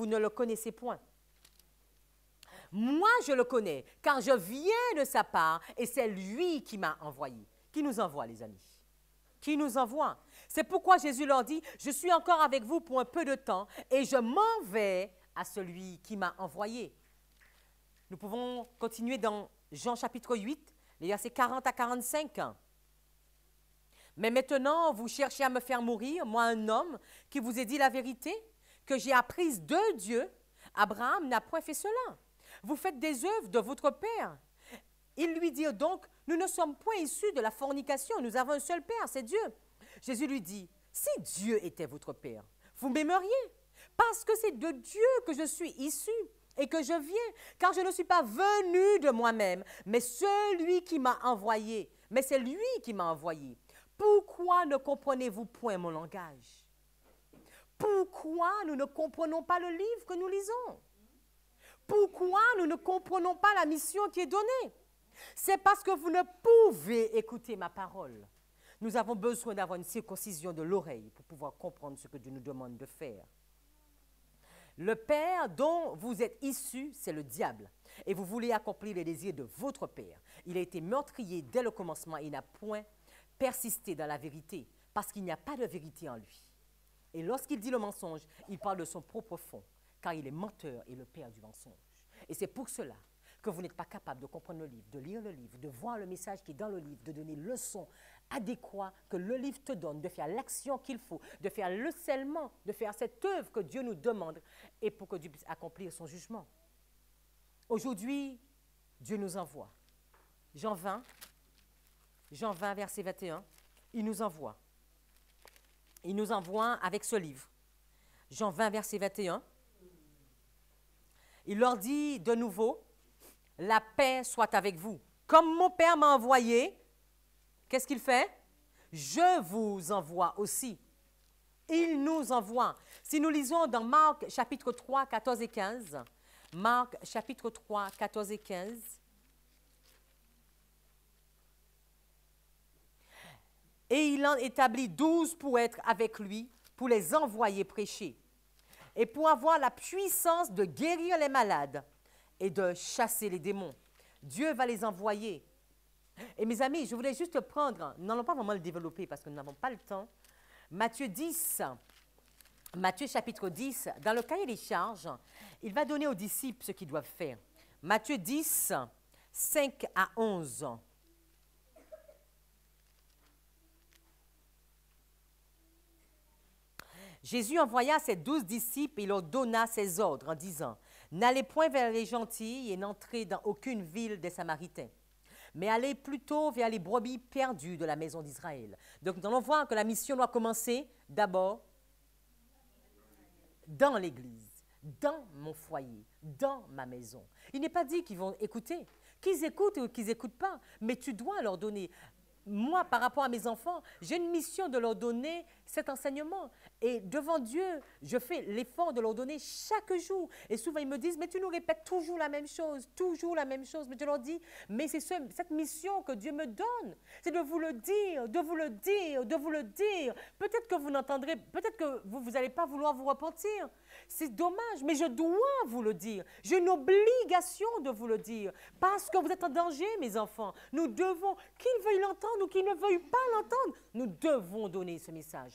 ne le connaissez point. Moi, je le connais, car je viens de sa part et c'est lui qui m'a envoyé. Qui nous envoie, les amis? Qui nous envoie? C'est pourquoi Jésus leur dit, je suis encore avec vous pour un peu de temps et je m'en vais à celui qui m'a envoyé. Nous pouvons continuer dans Jean chapitre 8, les versets 40 à 45. Mais maintenant, vous cherchez à me faire mourir, moi un homme qui vous ai dit la vérité, que j'ai apprise de Dieu. Abraham n'a point fait cela. Vous faites des œuvres de votre père. Ils lui dirent donc, nous ne sommes point issus de la fornication, nous avons un seul père, c'est Dieu. Jésus lui dit, si Dieu était votre père, vous m'aimeriez, parce que c'est de Dieu que je suis issu et que je viens, car je ne suis pas venu de moi-même, mais celui qui m'a envoyé, mais c'est lui qui m'a envoyé. Pourquoi ne comprenez-vous point mon langage? Pourquoi nous ne comprenons pas le livre que nous lisons? Pourquoi nous ne comprenons pas la mission qui est donnée? C'est parce que vous ne pouvez écouter ma parole. Nous avons besoin d'avoir une circoncision de l'oreille pour pouvoir comprendre ce que Dieu nous demande de faire. Le père dont vous êtes issus, c'est le diable. et vous voulez accomplir les désirs de votre père. Il a été meurtrier dès le commencement et n'a point persisté dans la vérité, parce qu'il n'y a pas de vérité en lui. Et lorsqu'il dit le mensonge, il parle de son propre fond, car il est menteur et le père du mensonge. Et c'est pour cela que vous n'êtes pas capable de comprendre le livre, de lire le livre, de voir le message qui est dans le livre, de donner le son adéquat que le livre te donne, de faire l'action qu'il faut, de faire le scellement, de faire cette œuvre que Dieu nous demande, et pour que Dieu puisse accomplir son jugement. Aujourd'hui, Dieu nous envoie. Jean 20, verset 21, il nous envoie. Il nous envoie avec ce livre. Jean 20, verset 21. Il leur dit de nouveau, la paix soit avec vous. Comme mon Père m'a envoyé, qu'est-ce qu'il fait? Je vous envoie aussi. Il nous envoie. Si nous lisons dans Marc chapitre 3, 14 et 15, Marc chapitre 3, 14 et 15, et il en établit 12 pour être avec lui, pour les envoyer prêcher, et pour avoir la puissance de guérir les malades et de chasser les démons. Dieu va les envoyer. Et mes amis, je voulais juste prendre, nous n'allons pas vraiment le développer parce que nous n'avons pas le temps, Matthieu 10, Matthieu chapitre 10, dans le cahier des charges, il va donner aux disciples ce qu'ils doivent faire. Matthieu 10, 5 à 11. Jésus envoya ses 12 disciples et leur donna ses ordres en disant, « N'allez point vers les gentils et n'entrez dans aucune ville des Samaritains, mais allez plutôt vers les brebis perdues de la maison d'Israël. » Donc nous allons voir que la mission doit commencer d'abord dans l'église, dans mon foyer, dans ma maison. Il n'est pas dit qu'ils vont écouter, qu'ils écoutent ou qu'ils n'écoutent pas, mais tu dois leur donner. Moi, par rapport à mes enfants, j'ai une mission de leur donner cet enseignement. Et devant Dieu, je fais l'effort de leur donner chaque jour. Et souvent, ils me disent, mais tu nous répètes toujours la même chose, toujours la même chose. Mais je leur dis, mais c'est cette mission que Dieu me donne. C'est de vous le dire, de vous le dire, de vous le dire. Peut-être que vous n'entendrez, peut-être que vous n'allez pas vouloir vous repentir. C'est dommage, mais je dois vous le dire. J'ai une obligation de vous le dire. Parce que vous êtes en danger, mes enfants. Nous devons, qu'ils veuillent l'entendre ou qu'ils ne veuillent pas l'entendre, nous devons donner ce message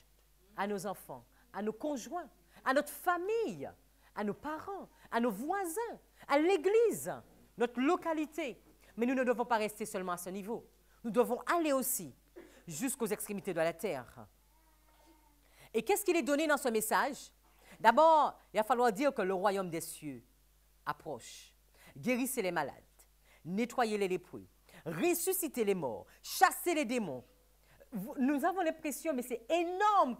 à nos enfants, à nos conjoints, à notre famille, à nos parents, à nos voisins, à l'église, notre localité. Mais nous ne devons pas rester seulement à ce niveau. Nous devons aller aussi jusqu'aux extrémités de la terre. Et qu'est-ce qu'il est donné dans ce message? D'abord, il va falloir dire que le royaume des cieux approche. Guérissez les malades, nettoyez les lépreux, ressuscitez les morts, chassez les démons. Nous avons l'impression, mais c'est énorme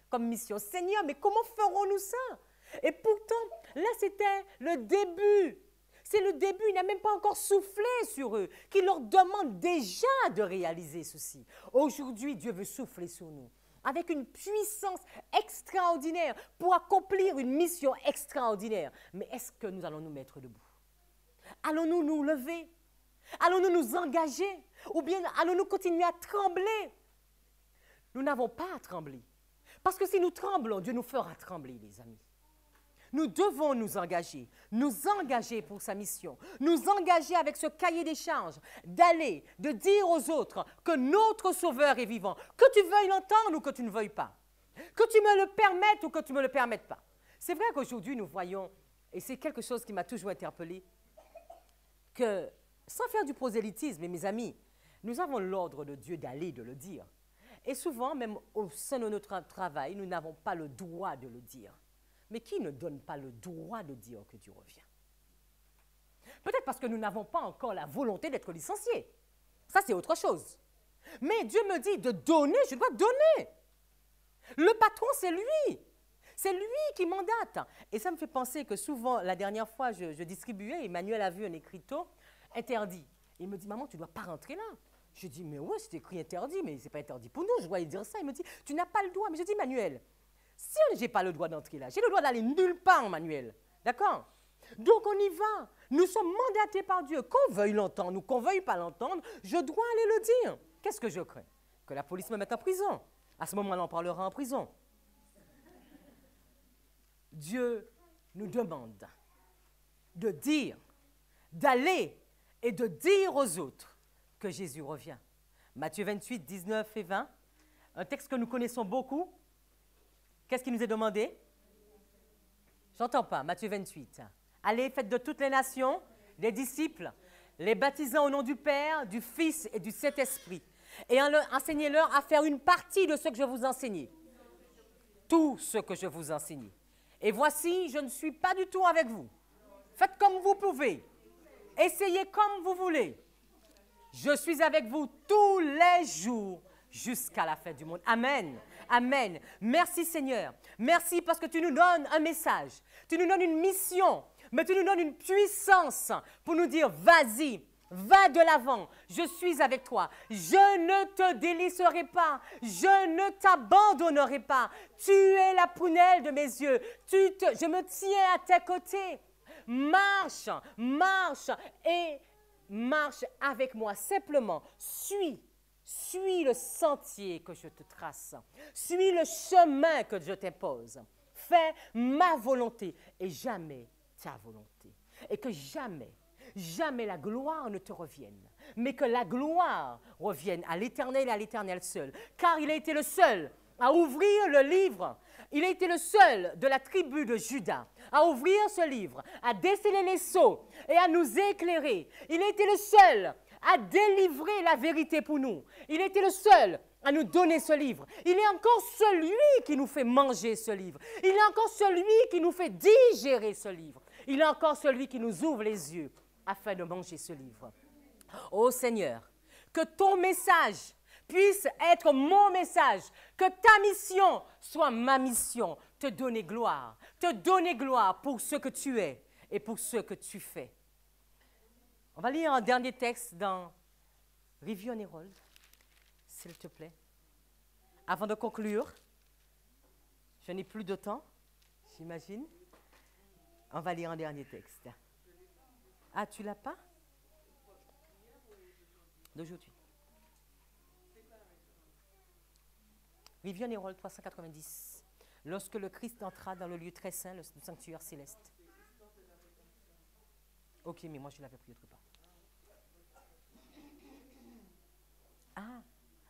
comme mission. Seigneur, mais comment ferons-nous ça? Et pourtant, là, c'était le début. C'est le début, il n'a même pas encore soufflé sur eux, qui leur demande déjà de réaliser ceci. Aujourd'hui, Dieu veut souffler sur nous, avec une puissance extraordinaire pour accomplir une mission extraordinaire. Mais est-ce que nous allons nous mettre debout? Allons-nous nous lever? Allons-nous nous engager? Ou bien allons-nous continuer à trembler? Nous n'avons pas à trembler. Parce que si nous tremblons, Dieu nous fera trembler, les amis. Nous devons nous engager pour sa mission, nous engager avec ce cahier des charges, d'aller, de dire aux autres que notre Sauveur est vivant, que tu veuilles l'entendre ou que tu ne veuilles pas, que tu me le permettes ou que tu ne me le permettes pas. C'est vrai qu'aujourd'hui, nous voyons, et c'est quelque chose qui m'a toujours interpellée, que sans faire du prosélytisme, mes amis, nous avons l'ordre de Dieu d'aller, de le dire. Et souvent, même au sein de notre travail, nous n'avons pas le droit de le dire. Mais qui ne donne pas le droit de dire que Dieu revient? Peut-être parce que nous n'avons pas encore la volonté d'être licenciés. Ça, c'est autre chose. Mais Dieu me dit de donner, je dois donner. Le patron, c'est lui. C'est lui qui mandate. Et ça me fait penser que souvent, la dernière fois, je distribuais, Emmanuel a vu un écriteau interdit. Il me dit, maman, tu ne dois pas rentrer là. Je dis, mais ouais, c'est écrit interdit, mais ce n'est pas interdit pour nous. Je dois lui dire ça. Il me dit, tu n'as pas le droit. Mais je dis, Emmanuel, si je n'ai pas le droit d'entrer là, j'ai le droit d'aller nulle part, Emmanuel. D'accord? Donc on y va. Nous sommes mandatés par Dieu. Qu'on veuille l'entendre ou qu'on ne veuille pas l'entendre, je dois aller le dire. Qu'est-ce que je crains? Que la police me mette en prison. À ce moment-là, on parlera en prison. Dieu nous demande de dire d'aller et de dire aux autres que Jésus revient. Matthieu 28, 19 et 20, un texte que nous connaissons beaucoup. Qu'est-ce qui nous est demandé? J'entends pas, Matthieu 28. Allez, faites de toutes les nations des disciples, les baptisant au nom du Père, du Fils et du Saint-Esprit, et enseignez-leur à faire une partie de ce que je vous enseignais. Tout ce que je vous enseignais. Et voici, je ne suis pas du tout avec vous. Faites comme vous pouvez. Essayez comme vous voulez. Je suis avec vous tous les jours jusqu'à la fin du monde. Amen. Amen. Merci Seigneur. Merci parce que tu nous donnes un message. Tu nous donnes une mission. Mais tu nous donnes une puissance pour nous dire, vas-y, va de l'avant. Je suis avec toi. Je ne te délaisserai pas. Je ne t'abandonnerai pas. Tu es la prunelle de mes yeux. Je me tiens à tes côtés. Marche, marche et marche avec moi. Simplement, suis le sentier que je te trace. Suis le chemin que je t'impose. Fais ma volonté et jamais ta volonté. Et que jamais, jamais la gloire ne te revienne, mais que la gloire revienne à l'Éternel et à l'Éternel seul. Car il a été le seul à ouvrir le livre. Il a été le seul de la tribu de Juda à ouvrir ce livre, à déceler les sceaux et à nous éclairer. Il a été le seul à délivrer la vérité pour nous. Il a été le seul à nous donner ce livre. Il est encore celui qui nous fait manger ce livre. Il est encore celui qui nous fait digérer ce livre. Il est encore celui qui nous ouvre les yeux afin de manger ce livre. Ô Seigneur, que ton message puisse être mon message, que ta mission soit ma mission, te donner gloire pour ce que tu es et pour ce que tu fais. On va lire un dernier texte dans Review on Herald, s'il te plaît. Avant de conclure, je n'ai plus de temps, j'imagine. On va lire un dernier texte. Ah, tu l'as pas? D'aujourd'hui. Review on Herald 390. Lorsque le Christ entra dans le lieu très saint, le sanctuaire céleste. Ok, mais moi je l'avais pris autre part.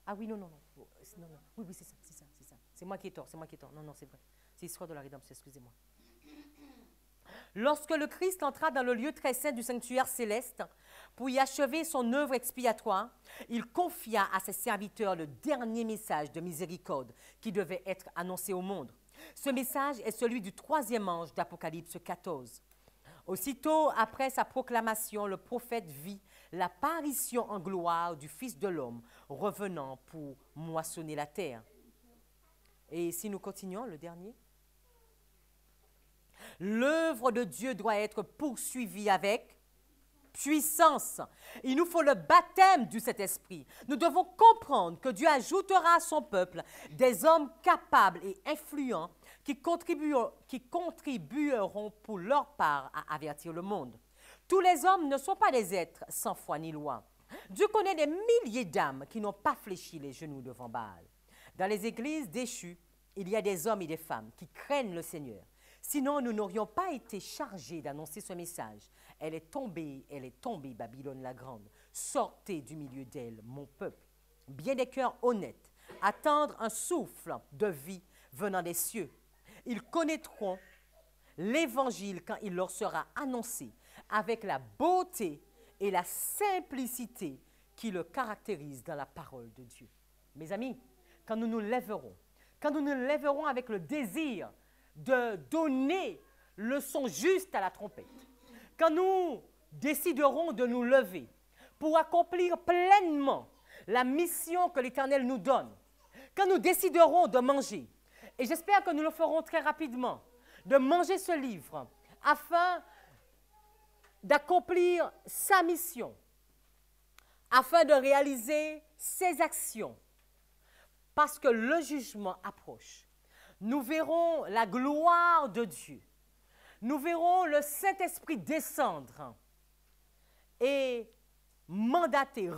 Ah oui, non. Oui, c'est ça. C'est moi qui ai tort. Non, c'est vrai. C'est l'histoire de la rédemption, excusez-moi. Lorsque le Christ entra dans le lieu très saint du sanctuaire céleste pour y achever son œuvre expiatoire, il confia à ses serviteurs le dernier message de miséricorde qui devait être annoncé au monde. Ce message est celui du troisième ange d'Apocalypse 14. Aussitôt après sa proclamation, le prophète vit l'apparition en gloire du Fils de l'homme revenant pour moissonner la terre. Et si nous continuons, le dernier. L'œuvre de Dieu doit être poursuivie avec puissance. Il nous faut le baptême du Saint-Esprit. Nous devons comprendre que Dieu ajoutera à son peuple des hommes capables et influents qui contribueront pour leur part à avertir le monde. Tous les hommes ne sont pas des êtres sans foi ni loi. Dieu connaît des milliers d'âmes qui n'ont pas fléchi les genoux devant Baal. Dans les églises déchues, il y a des hommes et des femmes qui craignent le Seigneur. Sinon, nous n'aurions pas été chargés d'annoncer ce message. Elle est tombée, Babylone la grande. Sortez du milieu d'elle, mon peuple. Bien des cœurs honnêtes, attendre un souffle de vie venant des cieux. Ils connaîtront l'Évangile quand il leur sera annoncé, avec la beauté et la simplicité qui le caractérisent dans la parole de Dieu. Mes amis, quand nous nous lèverons avec le désir de donner le son juste à la trompette, quand nous déciderons de nous lever pour accomplir pleinement la mission que l'Éternel nous donne, quand nous déciderons de manger, et j'espère que nous le ferons très rapidement, de manger ce livre afin d'accomplir sa mission, afin de réaliser ses actions, parce que le jugement approche. Nous verrons la gloire de Dieu. Nous verrons le Saint-Esprit descendre et mandater,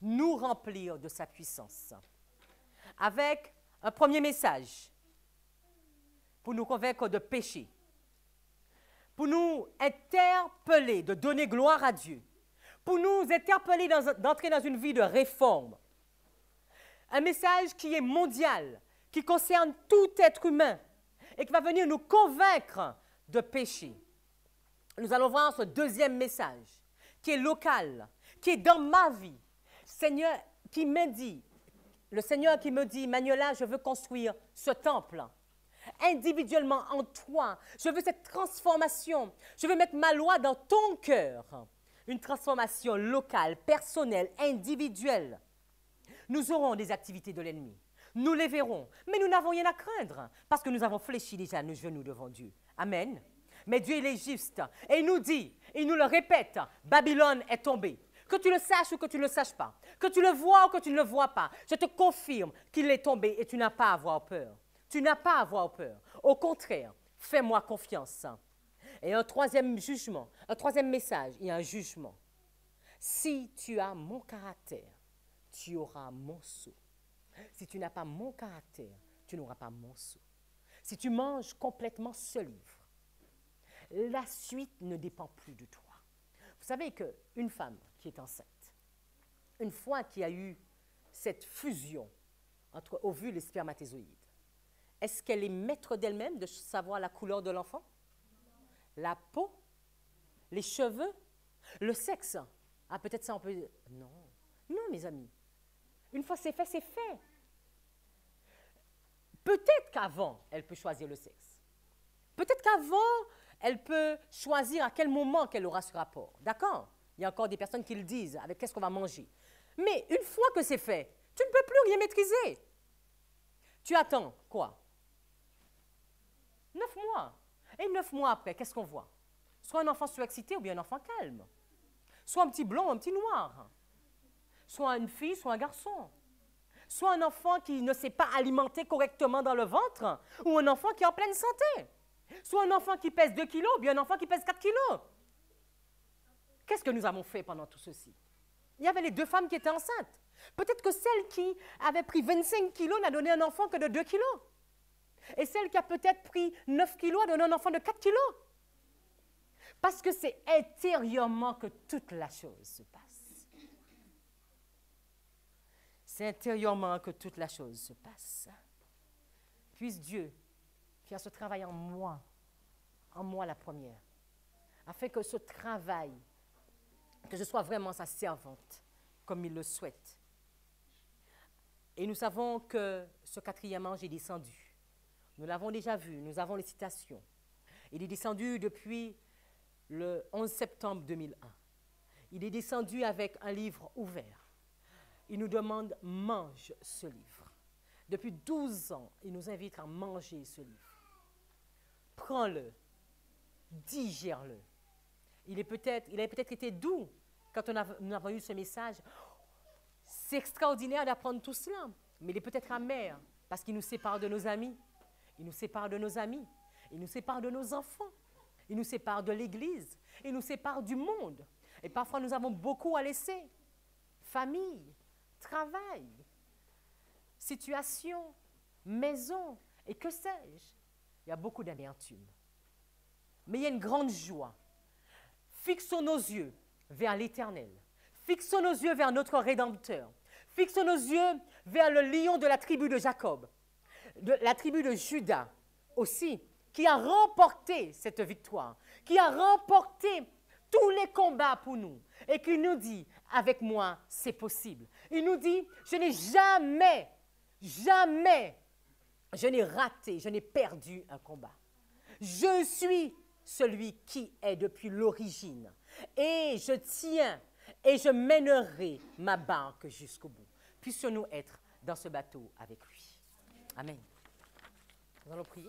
nous remplir de sa puissance. Avec un premier message pour nous convaincre de péché, pour nous interpeller, de donner gloire à Dieu, pour nous interpeller d'entrer dans une vie de réforme. Un message qui est mondial, qui concerne tout être humain et qui va venir nous convaincre de péché. Nous allons voir ce deuxième message qui est local, qui est dans ma vie. Seigneur qui me dit, le Seigneur qui me dit, Manuela, je veux construire ce temple. Individuellement en toi, je veux cette transformation. Je veux mettre ma loi dans ton cœur. Une transformation locale, personnelle, individuelle. Nous aurons des activités de l'ennemi. Nous les verrons, mais nous n'avons rien à craindre parce que nous avons fléchi déjà nos genoux devant Dieu. Amen. Mais Dieu, il est juste et il nous dit, il nous le répète, Babylone est tombée. Que tu le saches ou que tu ne le saches pas, que tu le vois ou que tu ne le vois pas, je te confirme qu'il est tombé et tu n'as pas à avoir peur. Tu n'as pas à avoir peur. Au contraire, fais-moi confiance. Et un troisième jugement, un troisième message, il y a un jugement. Si tu as mon caractère, tu auras mon sceau. Si tu n'as pas mon caractère, tu n'auras pas mon sceau. Si tu manges complètement ce livre, la suite ne dépend plus de toi. Vous savez qu'une femme qui est enceinte, une fois qu'il y a eu cette fusion entre ovules et spermatozoïdes, est-ce qu'elle est maître d'elle-même de savoir la couleur de l'enfant? La peau? Les cheveux? Le sexe? Ah, peut-être ça on peut... Non. Non, mes amis. Une fois c'est fait, c'est fait. Peut-être qu'avant, elle peut choisir le sexe. Peut-être qu'avant, elle peut choisir à quel moment qu'elle aura ce rapport. D'accord? Il y a encore des personnes qui le disent, avec qu'est-ce qu'on va manger. Mais une fois que c'est fait, tu ne peux plus rien maîtriser. Tu attends quoi? 9 mois. Et 9 mois après, qu'est-ce qu'on voit? Soit un enfant surexcité ou bien un enfant calme. Soit un petit blond ou un petit noir. Soit une fille, soit un garçon. Soit un enfant qui ne s'est pas alimenté correctement dans le ventre ou un enfant qui est en pleine santé. Soit un enfant qui pèse 2 kilos ou bien un enfant qui pèse 4 kilos. Qu'est-ce que nous avons fait pendant tout ceci? Il y avait les 2 femmes qui étaient enceintes. Peut-être que celle qui avait pris 25 kilos n'a donné un enfant que de 2 kilos. Et celle qui a peut-être pris 9 kilos a donné un enfant de 4 kilos. Parce que c'est intérieurement que toute la chose se passe. C'est intérieurement que toute la chose se passe. Puisse Dieu faire ce travail en moi la première, afin que ce travail, que je sois vraiment sa servante, comme il le souhaite. Et nous savons que ce 4e ange est descendu. Nous l'avons déjà vu, nous avons les citations. Il est descendu depuis le 11 septembre 2001. Il est descendu avec un livre ouvert. Il nous demande « mange ce livre ». Depuis 12 ans, il nous invite à manger ce livre. Prends-le, digère-le. Il a peut-être été doux quand nous avons eu ce message. C'est extraordinaire d'apprendre tout cela, mais il est peut-être amer parce qu'il nous sépare de nos amis. Il nous sépare de nos amis, il nous sépare de nos enfants, il nous sépare de l'Église, il nous sépare du monde. Et parfois, nous avons beaucoup à laisser. Famille, travail, situation, maison, et que sais-je. Il y a beaucoup d'amertume. Mais il y a une grande joie. Fixons nos yeux vers l'Éternel. Fixons nos yeux vers notre Rédempteur. Fixons nos yeux vers le lion de la tribu de Jacob. De la tribu de Juda aussi, qui a remporté cette victoire, qui a remporté tous les combats pour nous et qui nous dit, avec moi, c'est possible. Il nous dit, je n'ai jamais, je n'ai raté, je n'ai perdu un combat. Je suis celui qui est depuis l'origine et je tiens et je mènerai ma barque jusqu'au bout. Puissions-nous être dans ce bateau avec lui. Amen. Nous allons prier.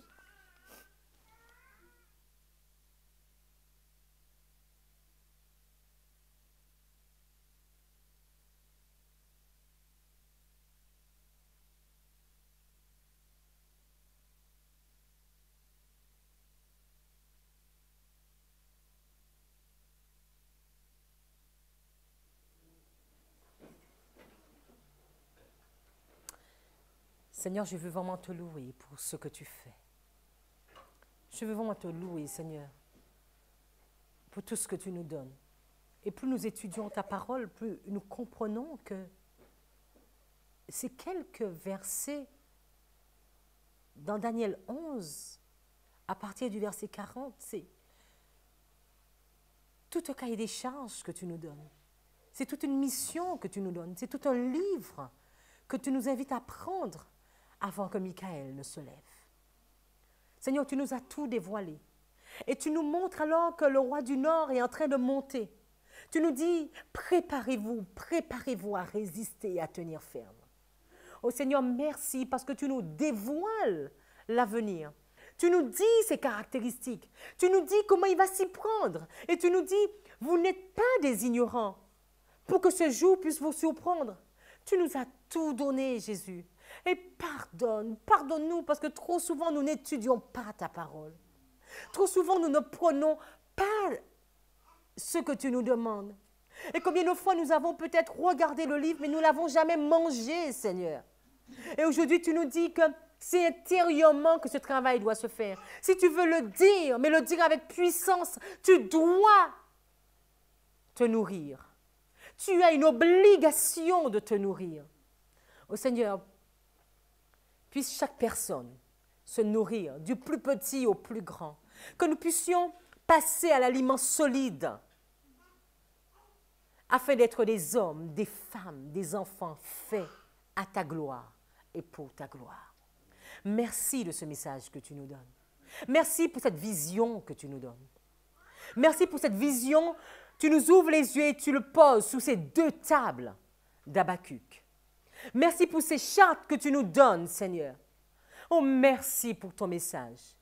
Seigneur, je veux vraiment te louer pour ce que tu fais. Je veux vraiment te louer, Seigneur, pour tout ce que tu nous donnes. Et plus nous étudions ta parole, plus nous comprenons que ces quelques versets dans Daniel 11, à partir du verset 40, c'est tout un cahier des charges que tu nous donnes. C'est toute une mission que tu nous donnes. C'est tout un livre que tu nous invites à prendre avant que Michael ne se lève. Seigneur, tu nous as tout dévoilé. Et tu nous montres alors que le roi du Nord est en train de monter. Tu nous dis, préparez-vous à résister et à tenir ferme. Oh Seigneur, merci parce que tu nous dévoiles l'avenir. Tu nous dis ses caractéristiques. Tu nous dis comment il va s'y prendre. Et tu nous dis, vous n'êtes pas des ignorants pour que ce jour puisse vous surprendre. Tu nous as tout donné, Jésus. Et pardonne-nous parce que trop souvent nous n'étudions pas ta parole. Trop souvent nous ne prenons pas ce que tu nous demandes. Et combien de fois nous avons peut-être regardé le livre, mais nous ne l'avons jamais mangé, Seigneur. Et aujourd'hui, tu nous dis que c'est intérieurement que ce travail doit se faire. Si tu veux le dire, mais le dire avec puissance, tu dois te nourrir. Tu as une obligation de te nourrir. Oh Seigneur, puisse chaque personne se nourrir, du plus petit au plus grand. Que nous puissions passer à l'aliment solide, afin d'être des hommes, des femmes, des enfants faits à ta gloire et pour ta gloire. Merci de ce message que tu nous donnes. Merci pour cette vision que tu nous donnes. Merci pour cette vision. Tu nous ouvres les yeux et tu le poses sous ces deux tables d'Habakkuk. Merci pour ces chartes que tu nous donnes, Seigneur. Oh, merci pour ton message.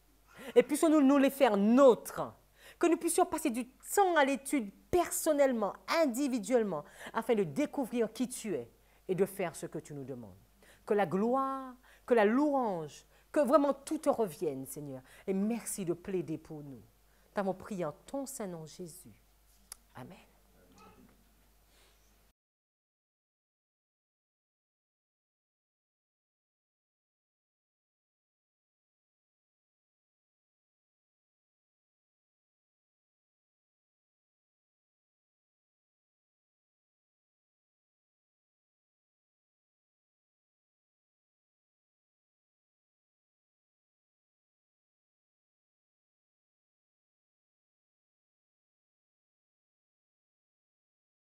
Et puissions-nous nous les faire nôtres. Que nous puissions passer du temps à l'étude personnellement, individuellement, afin de découvrir qui tu es et de faire ce que tu nous demandes. Que la gloire, que la louange, que vraiment tout te revienne, Seigneur. Et merci de plaider pour nous. T'avons prié en ton Saint-Nom, Jésus. Amen.